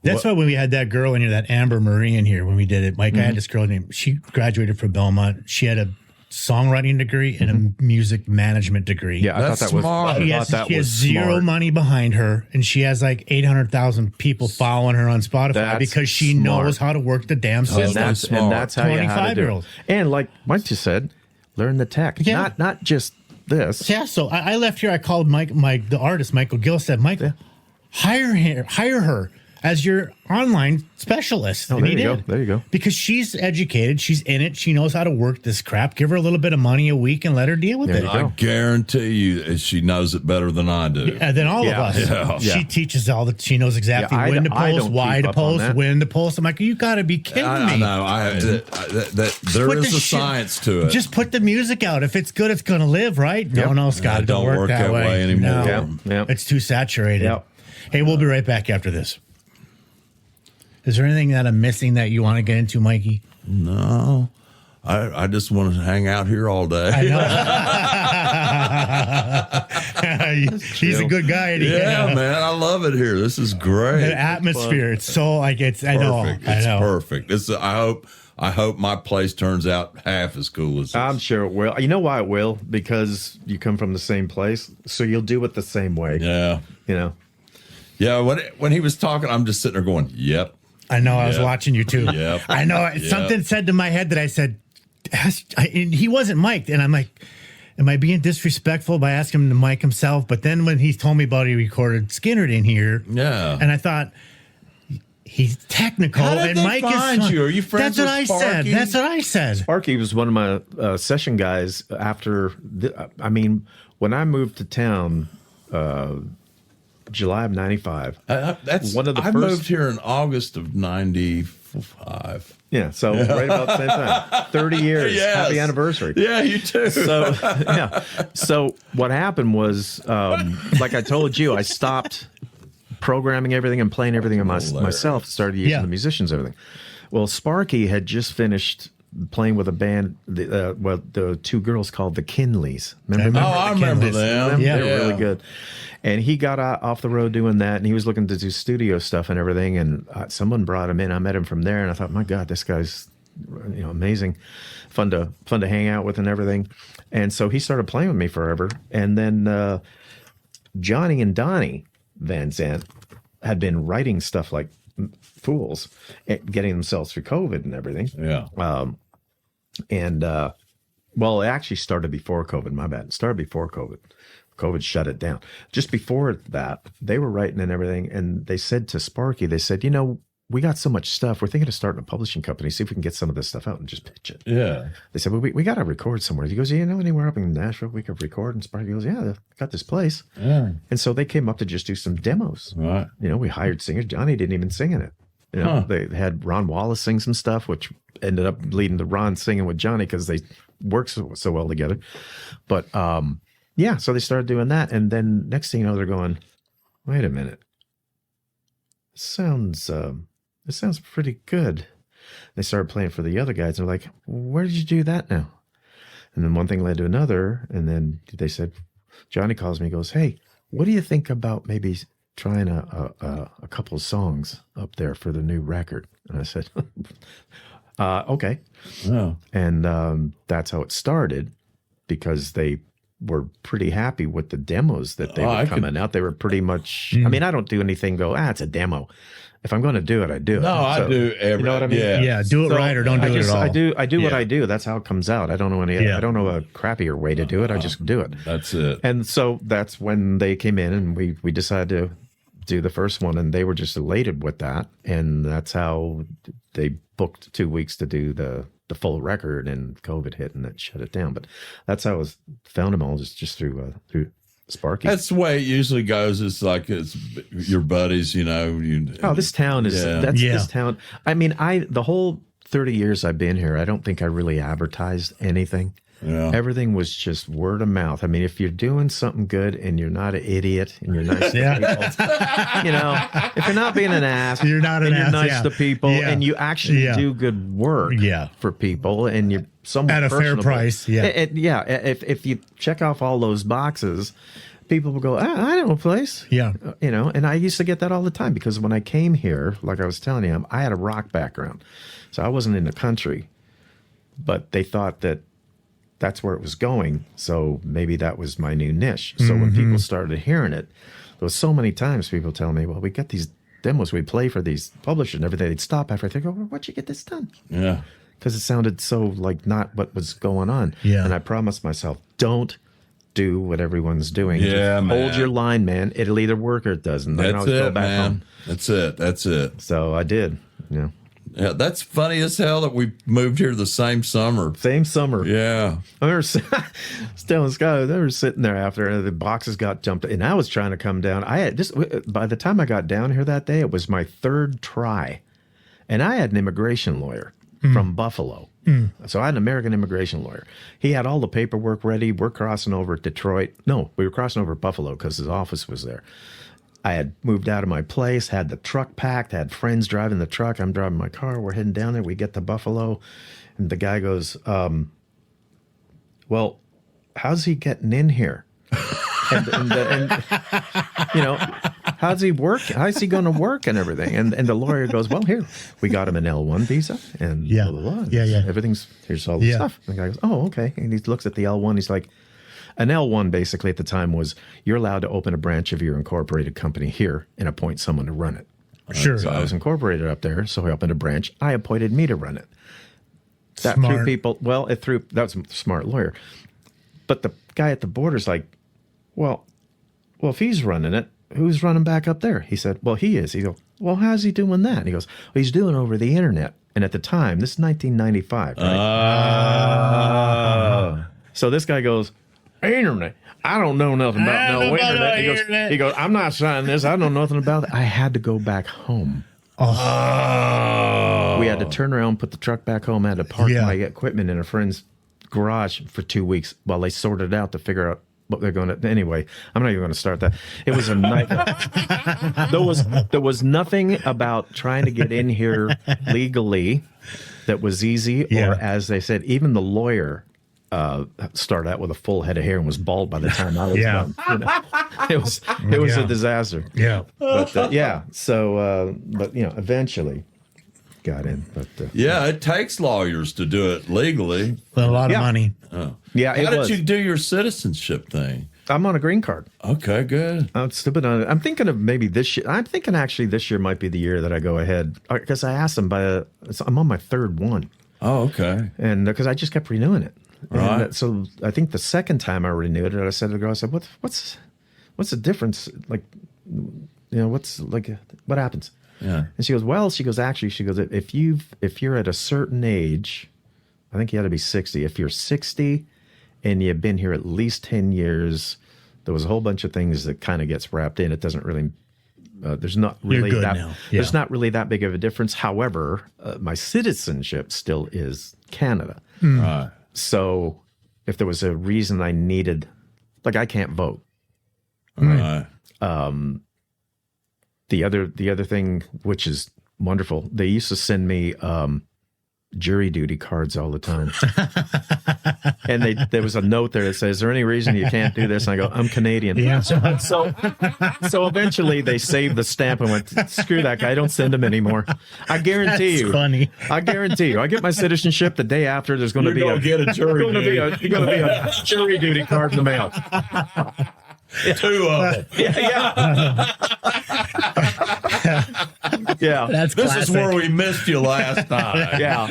S3: That's why when we had that girl in here, that Amber Marie in here, when we did it, Mike, I had this girl named, she graduated from Belmont. She had a songwriting degree and a music management degree.
S5: Yeah, I thought that
S4: smart.
S5: was
S3: She has zero money behind her, and she has like 800,000 people following her on Spotify because she knows how to work the damn system.
S5: And that's how you have to do it. And like Mike just said, learn the tech.
S3: Yeah.
S5: Not just this.
S3: Yeah, so I left here. I called Mike, the artist, Michael Gill, said, Mike, hire her as your online specialist.
S5: Oh, there you go.
S3: Because she's educated, she's in it, she knows how to work this crap. Give her a little bit of money a week and let her deal with it.
S4: I guarantee you she knows it better than I do.
S3: Yeah, than all of us. Yeah. She teaches she knows exactly when to post, why to post, when to post. I'm like, you got to be kidding me.
S4: I know. There is a science to it.
S3: Just put the music out. If it's good, it's going to live, right? No, Scott, it don't work that way
S4: anymore.
S3: No. It's too saturated.
S5: Yep.
S3: Hey, we'll be right back after this. Is there anything that I'm missing that you want to get into, Mikey?
S4: No. I just want to hang out here all day.
S3: I know. He's a good guy.
S4: Yeah, man. I love it here. This is great.
S3: The atmosphere. It's so like it's.
S4: Perfect.
S3: I know.
S4: It's perfect. I hope my place turns out half as cool as this.
S5: I'm sure it will. You know why it will? Because you come from the same place, so you'll do it the same way.
S4: Yeah.
S5: You know.
S4: Yeah. When he was talking, I'm just sitting there going, "Yep."
S3: I know. I was watching you too.
S4: Yep.
S3: I know. Something said to my head that I said, and he wasn't mic'd, and I'm like, am I being disrespectful by asking him to mic himself? But then when he told me about he recorded Skynyrd in here, and I thought he's technical.
S4: How did
S3: and
S4: they
S3: Mike
S4: find
S3: is.
S4: You? Are you friends
S3: That's what
S4: with
S3: I
S4: Sparky?
S3: said. That's what I said.
S5: Sparky was one of my session guys after. When I moved to town, July of '95.
S4: That's
S5: one of the
S4: I
S5: first.
S4: moved here in August of '95.
S5: Yeah, so right about the same time. 30 years.
S4: Yes.
S5: Happy anniversary.
S4: Yeah, you too.
S5: So, yeah. So what happened was, like I told you, I stopped programming everything and playing everything on myself, started using the musicians, everything. Well, Sparky had just finished playing with a band, the two girls called the Kinleys. Remember?
S4: I remember them.
S5: They were really good. And he got off the road doing that, and he was looking to do studio stuff and everything. And someone brought him in. I met him from there, and I thought, my God, this guy's amazing, fun to hang out with and everything. And so he started playing with me forever. And then Johnny and Donnie Van Zandt had been writing stuff like fools, getting themselves through COVID and everything.
S4: Yeah.
S5: Well, it actually started before COVID. My bad. It started before COVID. COVID shut it down. Just before that, they were writing and everything, and they said to Sparky, they said, we got so much stuff. We're thinking of starting a publishing company, see if we can get some of this stuff out and just pitch it.
S4: Yeah.
S5: They said, well, we got to record somewhere. He goes, anywhere up in Nashville we could record? And Sparky goes, yeah, I got this place.
S4: Yeah.
S5: And so they came up to just do some demos.
S4: Right.
S5: We hired singers. Johnny didn't even sing in it. They had Ron Wallace sing some stuff, which ended up leading to Ron singing with Johnny because they work so well together. But so they started doing that, and then next thing you know, they're going, wait a minute, it sounds pretty good. They started playing for the other guys, and they're like, where did you do that now? And then one thing led to another, and then they said, Johnny calls me, goes, hey, what do you think about maybe trying a couple of songs up there for the new record? And I said, okay.
S4: Yeah.
S5: And that's how it started, because they were pretty happy with the demos that they were coming out. They were pretty much, I don't do anything it's a demo. If I'm going to do it, I do it.
S4: No, I do every.
S5: You know what I mean?
S3: Yeah, do it right or don't do it at all.
S5: I do what I do. That's how it comes out. I don't know I don't know a crappier way to do it. I just do it.
S4: That's it.
S5: And so that's when they came in, and we decided to do the first one, and they were just elated with that. And that's how they booked 2 weeks to do the full record, and COVID hit and that shut it down. But that's how I found them all, just through Sparky.
S4: That's the way it usually goes. It's like it's your buddies,
S5: this town is this town. The whole 30 years I've been here, I don't think I really advertised anything.
S4: Yeah.
S5: Everything was just word of mouth. If you're doing something good and you're not an idiot and you're nice to people, if you're not being an ass,
S3: you're not an ass.
S5: You're nice to people, and you actually do good work for people, and you're somewhat
S3: at a
S5: personable.
S3: fair price. Yeah,
S5: If you check off all those boxes, people will go, I know a place.
S3: Yeah,
S5: And I used to get that all the time, because when I came here, like I was telling you, I had a rock background, so I wasn't in the country, but they thought that that's where it was going. So maybe that was my new niche. So when people started hearing it, there was so many times people telling me, well, we got these demos we play for these publishers and everything. They'd stop after I think, well, why'd you get this done?
S4: Yeah.
S5: Because it sounded so like not what was going on.
S3: Yeah.
S5: And I promised myself, don't do what everyone's doing.
S4: Yeah,
S5: just
S4: man.
S5: hold your line, man. It'll either work or it doesn't.
S4: That's it, man. That's it.
S5: So I did.
S4: Yeah, that's funny as hell that we moved here the same summer.
S5: Same summer.
S4: Yeah.
S5: I remember telling Scottie, they were sitting there after, and the boxes got dumped, and I was trying to come down. I had by the time I got down here that day, it was my third try, and I had an immigration lawyer from Buffalo. So I had an American immigration lawyer. He had all the paperwork ready. We're crossing over Detroit. No, we were crossing over Buffalo because his office was there. I had moved out of my place, had the truck packed, had friends driving the truck. I'm driving my car. We're heading down there. We get to Buffalo. And the guy goes, well, how's he getting in here? and you know, how's he work? How's he going to work and everything? And the lawyer goes, well, here, we got him an L1 visa and blah, blah, blah. Everything's, here's all the stuff. And the guy goes, oh, okay. And he looks at the L1. He's like, an L1 basically at the time was you're allowed to open a branch of your incorporated company here and appoint someone to run it.
S3: Sure.
S5: So I was incorporated up there, so I opened a branch. I appointed me to run it. That
S3: Smart.
S5: threw people. Well, that was a smart lawyer. But the guy at the border's like, well, if he's running it, who's running back up there? He said, well, he is. He goes, well, how's he doing that? And he goes, well, he's doing it over the internet. And at the time, this is 1995, right? So this guy goes, internet. I don't know nothing about no internet. He goes, I'm not signing this. I don't know nothing about it. I had to go back home.
S3: Oh.
S5: We had to turn around, put the truck back home. I had to park my equipment in a friend's garage for 2 weeks while they sorted out to figure out what they're going to. Anyway, I'm not even going to start that. It was a nightmare. There was nothing about trying to get in here legally that was easy, or as they said, even the lawyer started out with a full head of hair and was bald by the time I was done. You know? It was a disaster.
S3: Yeah.
S5: But so but you know, eventually got in. But
S4: it takes lawyers to do it legally.
S3: A lot of money.
S5: Yeah,
S4: How did you do your citizenship thing?
S5: I'm on a green card.
S4: Okay, good.
S5: I'm stupid on it. I'm thinking of maybe this year. I'm thinking actually this year might be the year that I go ahead, because I asked them I'm on my third one.
S4: Oh, okay.
S5: And because I just kept renewing it.
S4: Right.
S5: And so I think the second time I renewed it, I said to the girl, I said, what's the difference? Like, you know, what happens?
S4: Yeah.
S5: And she goes, if you're at a certain age, I think you had to be 60. If you're 60 and you've been here at least 10 years, there was a whole bunch of things that kind of gets wrapped in. It doesn't really, there's not really there's not really that big of a difference. However, my citizenship still is Canada.
S4: Right.
S5: So if there was a reason I needed, like I can't vote.
S4: Right.
S5: The other thing, which is wonderful, they used to send me jury duty cards all the time. And there was a note there that says, is there any reason you can't do this? And I go, I'm Canadian.
S3: Yeah.
S5: So eventually they saved the stamp and went, screw that guy, don't send him anymore. I guarantee you.
S3: Funny.
S5: I guarantee you. I get my citizenship the day after. There's going to be
S4: You're gonna get a jury duty.
S5: You're going to be a jury duty card in the mail.
S4: Two of them.
S5: Yeah.
S3: That's
S4: This
S3: classic.
S4: is where we missed you last time.
S5: Yeah.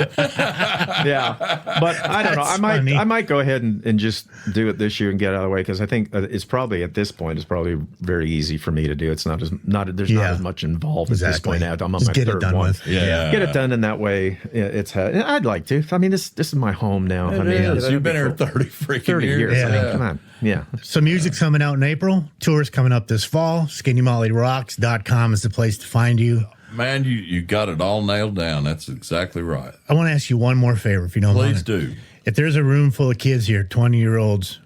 S5: But I don't know. I might go ahead and just do it this year and get out of the way, because I think it's probably at this point it's probably very easy for me to do. It's there's not as much involved at this point. I'm on
S3: Just
S5: my
S3: get it
S5: third
S3: done
S5: one.
S3: with.
S4: Yeah.
S5: Get it done in that way. I'd like to. I mean, this is my home now.
S4: It is. You've been here 30 freaking
S5: 30 years.
S3: Yeah.
S5: I mean, come on. Yeah.
S3: So music's coming out in April. Tour's coming up this fall. SkinnyMollyRocks.com is the place to find you.
S4: Man, you got it all nailed down. That's exactly right.
S3: I want to ask you one more favor, if you don't mind.
S4: Please do.
S3: If there's a room full of kids here, 20-year-olds,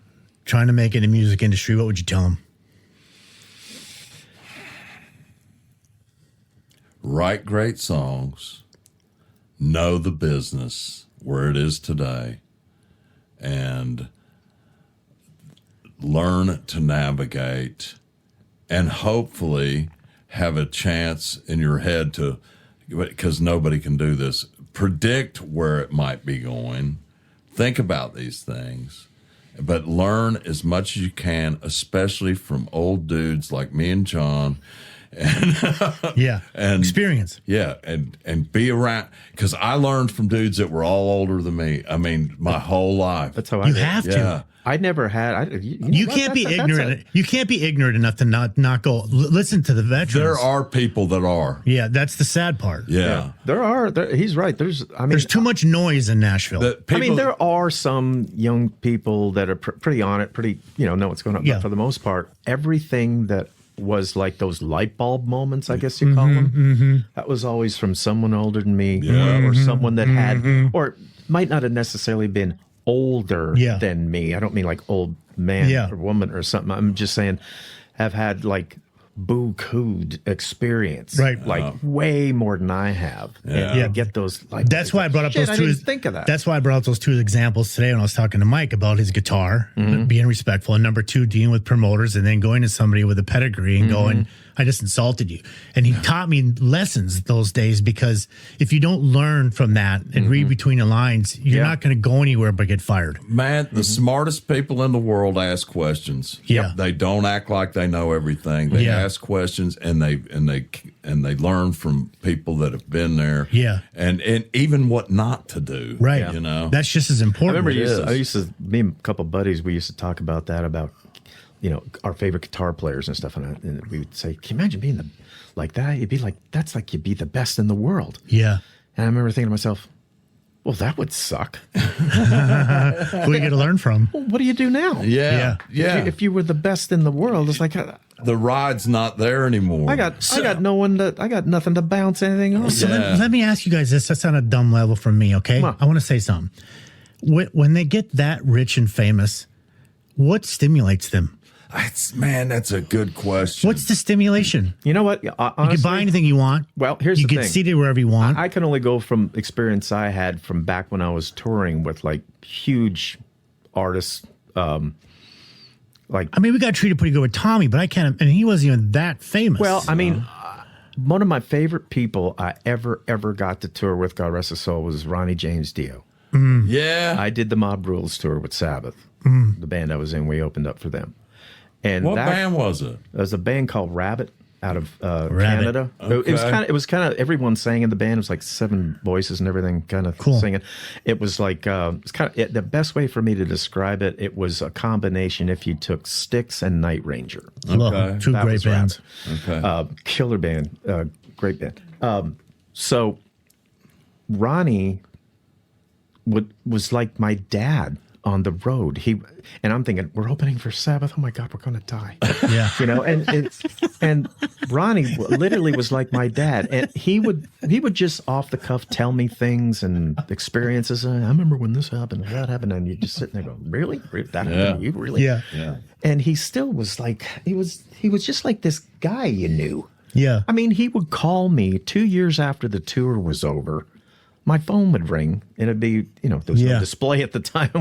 S3: trying to make it in the music industry, what would you tell them?
S4: Write great songs. Know the business where it is today. And learn to navigate, and hopefully have a chance in your head to, because nobody can do this, predict where it might be going. Think about these things, but learn as much as you can, especially from old dudes like me and John. And
S3: and experience.
S4: Yeah, and be around, because I learned from dudes that were all older than me. I mean, my whole life.
S5: That's how I
S3: You
S5: did.
S3: have to.
S4: Yeah.
S5: I never had.
S3: You can't be ignorant. You can't be ignorant enough to not go listen to the veterans.
S4: There are people that are.
S3: Yeah, that's the sad part.
S4: Yeah.
S5: He's right. There's
S3: too much noise in Nashville.
S5: There are some young people that are pretty on it, know what's going on.
S3: Yeah.
S5: But for the most part, everything that was like those light bulb moments, I guess you call them, that was always from someone older than me, or someone that had, or might not have necessarily been older than me. I don't mean like old man or woman or something. I'm just saying have had like buku experience,
S3: Right?
S5: Like way more than I have. And get those. Like
S3: that's why I brought up those two.
S5: I didn't think of that.
S3: That's why I brought up those two examples today when I was talking to Mike about his guitar, being respectful, and number two, dealing with promoters, and then going to somebody with a pedigree and going, I just insulted you. And he taught me lessons those days, because if you don't learn from that and read between the lines, you're not going to go anywhere but get fired.
S4: Man, the smartest people in the world ask questions.
S3: Yeah.
S4: They don't act like they know everything. They ask questions, and they learn from people that have been there.
S3: Yeah.
S4: And even what not to do.
S3: Right.
S4: You know.
S3: That's just as important.
S5: I remember me and a couple of buddies, we used to talk about that, about, you know, our favorite guitar players and stuff. And we would say, can you imagine being like that? You'd be like, that's like you'd be the best in the world.
S3: Yeah.
S5: And I remember thinking to myself, well, that would suck.
S3: Who you got to learn from?
S5: Well, what do you do now?
S4: Yeah.
S5: If you were the best in the world, it's like
S4: the ride's not there anymore.
S5: I got nothing to bounce anything off.
S3: So let me ask you guys this. That's on a dumb level from me, okay? I want to say something. When they get that rich and famous, what stimulates them?
S4: That's a good question.
S3: What's the stimulation?
S5: You know what? Honestly,
S3: you can buy anything you want.
S5: Well, here's the thing.
S3: You get seated wherever you want.
S5: I can only go from experience I had from back when I was touring with like huge artists.
S3: I mean, we got treated pretty good with Tommy, but I can't. And he wasn't even that famous.
S5: Well, I mean, one of my favorite people I ever got to tour with, God rest his soul, was Ronnie James Dio.
S4: Yeah.
S5: I did the Mob Rules tour with Sabbath, the band I was in. We opened up for them. And
S4: what band was it?
S5: It was a band called Rabbit out of
S3: Rabbit.
S5: Canada.
S4: Okay.
S5: It was kind of everyone sang in the band. It was like 7 voices and everything, kind of singing. It was like it's kind of the best way for me to describe it. It was a combination if you took Styx and Night Ranger.
S3: Okay. Two great bands.
S5: Okay, killer band, great band. So Ronnie was like my dad on the road. And I'm thinking, we're opening for Sabbath. Oh my God, we're going to die.
S3: Yeah.
S5: You know, and Ronnie literally was like my dad. And he would just off the cuff tell me things and experiences. I remember when this happened, that happened. And you just sitting there going, really? That happened to you? Really?
S3: Yeah.
S5: And he still was like, he was just like this guy you knew.
S3: Yeah.
S5: I mean, he would call me 2 years after the tour was over. My phone would ring, and it'd be, you know, there was no display at the time. It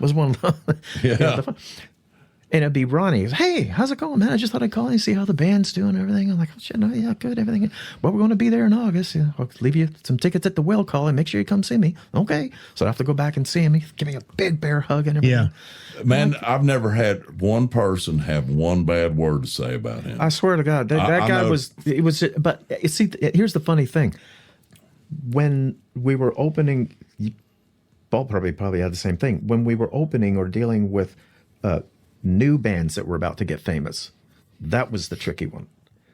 S5: was one of the, you know, the phone. And it'd be Ronnie. Hey, how's it going, man? I just thought I'd call you and see how the band's doing and everything. I'm like, oh, shit, no, yeah, good, everything. Well, we're going to be there in August. Yeah, I'll leave you some tickets at the will call and make sure you come see me. Okay. So I have to go back and see him. He give me a big bear hug and everything.
S3: Yeah.
S4: Man, I've never had one person have one bad word to say about him.
S5: I swear to God, that guy was, but see, here's the funny thing. When we were opening, Paul probably had the same thing. When we were opening or dealing with new bands that were about to get famous, that was the tricky one,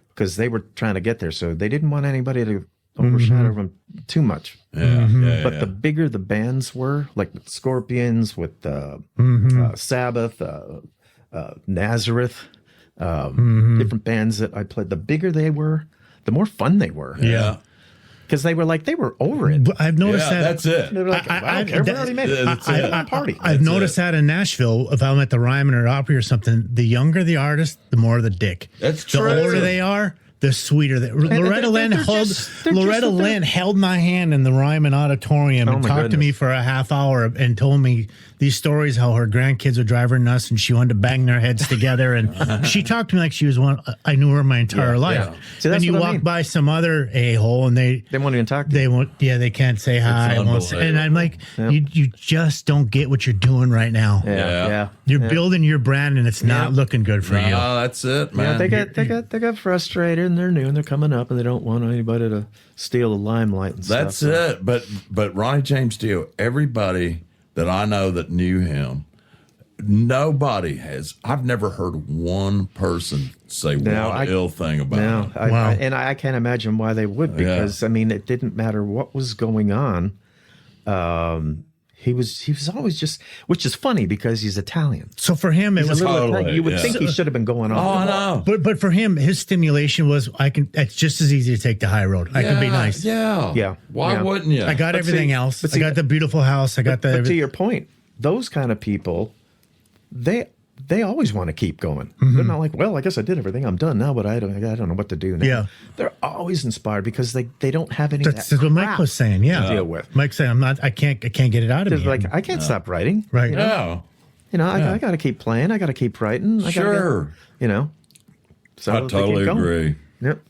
S5: because they were trying to get there, so they didn't want anybody to overshadow them too much. But the bigger the bands were, like with Scorpions, with Sabbath, Nazareth, different bands that I played, the bigger they were, the more fun they were.
S4: Yeah.
S5: Because they were over it.
S3: But I've noticed that.
S4: That's it.
S5: They were like, I don't care. We already made it. Party.
S3: I've noticed that in Nashville, if I'm at the Ryman or Opry or something, the younger the artist, the more the dick.
S4: That's true.
S3: The older they are, the sweeter they. Loretta Lynn held my hand in the Ryman Auditorium and talked to me for a half hour and told me these stories, how her grandkids would drive her nuts and she wanted to bang their heads together. And she talked to me like she was one. I knew her my entire life.
S5: Yeah. See,
S3: then you walk by some other a-hole and they
S5: won't even talk to you.
S3: They won't. Yeah, they can't say hi. And I'm like, you just don't get what you're doing right now.
S5: Yeah.
S3: You're building your brand and it's not looking good for you.
S4: No, that's it, man.
S5: Yeah, they got frustrated and they're new and they're coming up and they don't want anybody to steal the limelight and
S4: That's
S5: stuff.
S4: it. But Ronnie James Dio, everybody that I know that knew him, nobody has. I've never heard one person say one ill thing about him.
S5: I can't imagine why they would, because I mean, it didn't matter what was going on. He was always just, which is funny because he's Italian.
S3: So for him, it was
S5: totally, you would think he should have been going on.
S4: Oh, I know.
S3: But for him, his stimulation was, it's just as easy to take the high road. I can be nice.
S5: Yeah.
S4: Why wouldn't you?
S3: I got everything else. I got the beautiful house. I got the.
S5: But to your point, those kind of people, they they always want to keep going. They're not like, well, I guess I did everything. I'm done now, but I don't know what to do now.
S3: Yeah.
S5: They're always inspired because they don't have any
S3: That's
S5: of that
S3: what Mike
S5: crap
S3: was saying. Yeah.
S5: to deal with.
S3: Mike's saying, I can't get it out of
S5: They're
S3: me.
S5: like, I can't stop writing.
S3: Right.
S4: Yeah.
S5: I got to keep playing. I got to keep writing.
S4: Sure.
S5: So
S4: I
S5: they keep
S4: totally
S5: going.
S4: agree.
S5: Yep.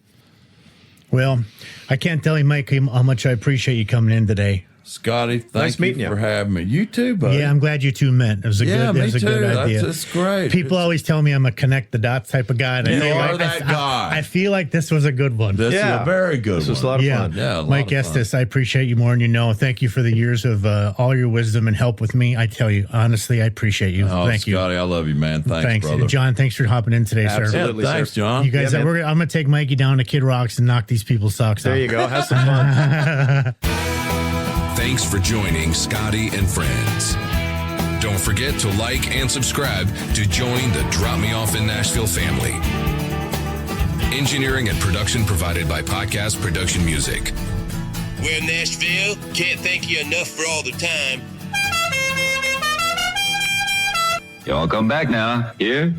S3: Well, I can't tell you, Mike, how much I appreciate you coming in today.
S4: Scottie,
S5: Nice
S4: thank
S5: meeting
S4: you
S5: you.
S4: for having me. You too, buddy.
S3: Yeah, I'm glad you two met. It was a
S4: Yeah,
S3: good, it
S4: me
S3: was a good
S4: too.
S3: idea.
S4: That's great.
S3: People always tell me I'm a connect the dots type of guy. And
S4: You
S3: I feel
S4: are
S3: like,
S4: that guy.
S3: I feel like this was a good one.
S4: This is a very good
S5: This was a
S4: one.
S5: lot of
S3: Yeah.
S5: fun.
S4: Yeah, a lot
S3: Mike
S4: of fun.
S3: Estes, I appreciate you more than you know. Thank you for the years of all your wisdom and help with me. I tell you, honestly, I appreciate you.
S4: Oh,
S3: Thank you.
S4: Scottie, I love you, man. Thanks, brother.
S3: And John, thanks for hopping in today, sir.
S5: Absolutely.
S4: Yeah, thanks,
S5: sir.
S4: John.
S3: You guys,
S5: Yeah, man.
S3: I'm going to take Mikey down to Kid Rocks and knock these people's socks off.
S5: There you go. Have some fun.
S2: Thanks for joining Scottie and Friends. Don't forget to like and subscribe to join the Drop Me Off in Nashville family. Engineering and production provided by Podcast Production Music.
S8: Well, Nashville, can't thank you enough for all the time.
S9: Y'all come back now. Here?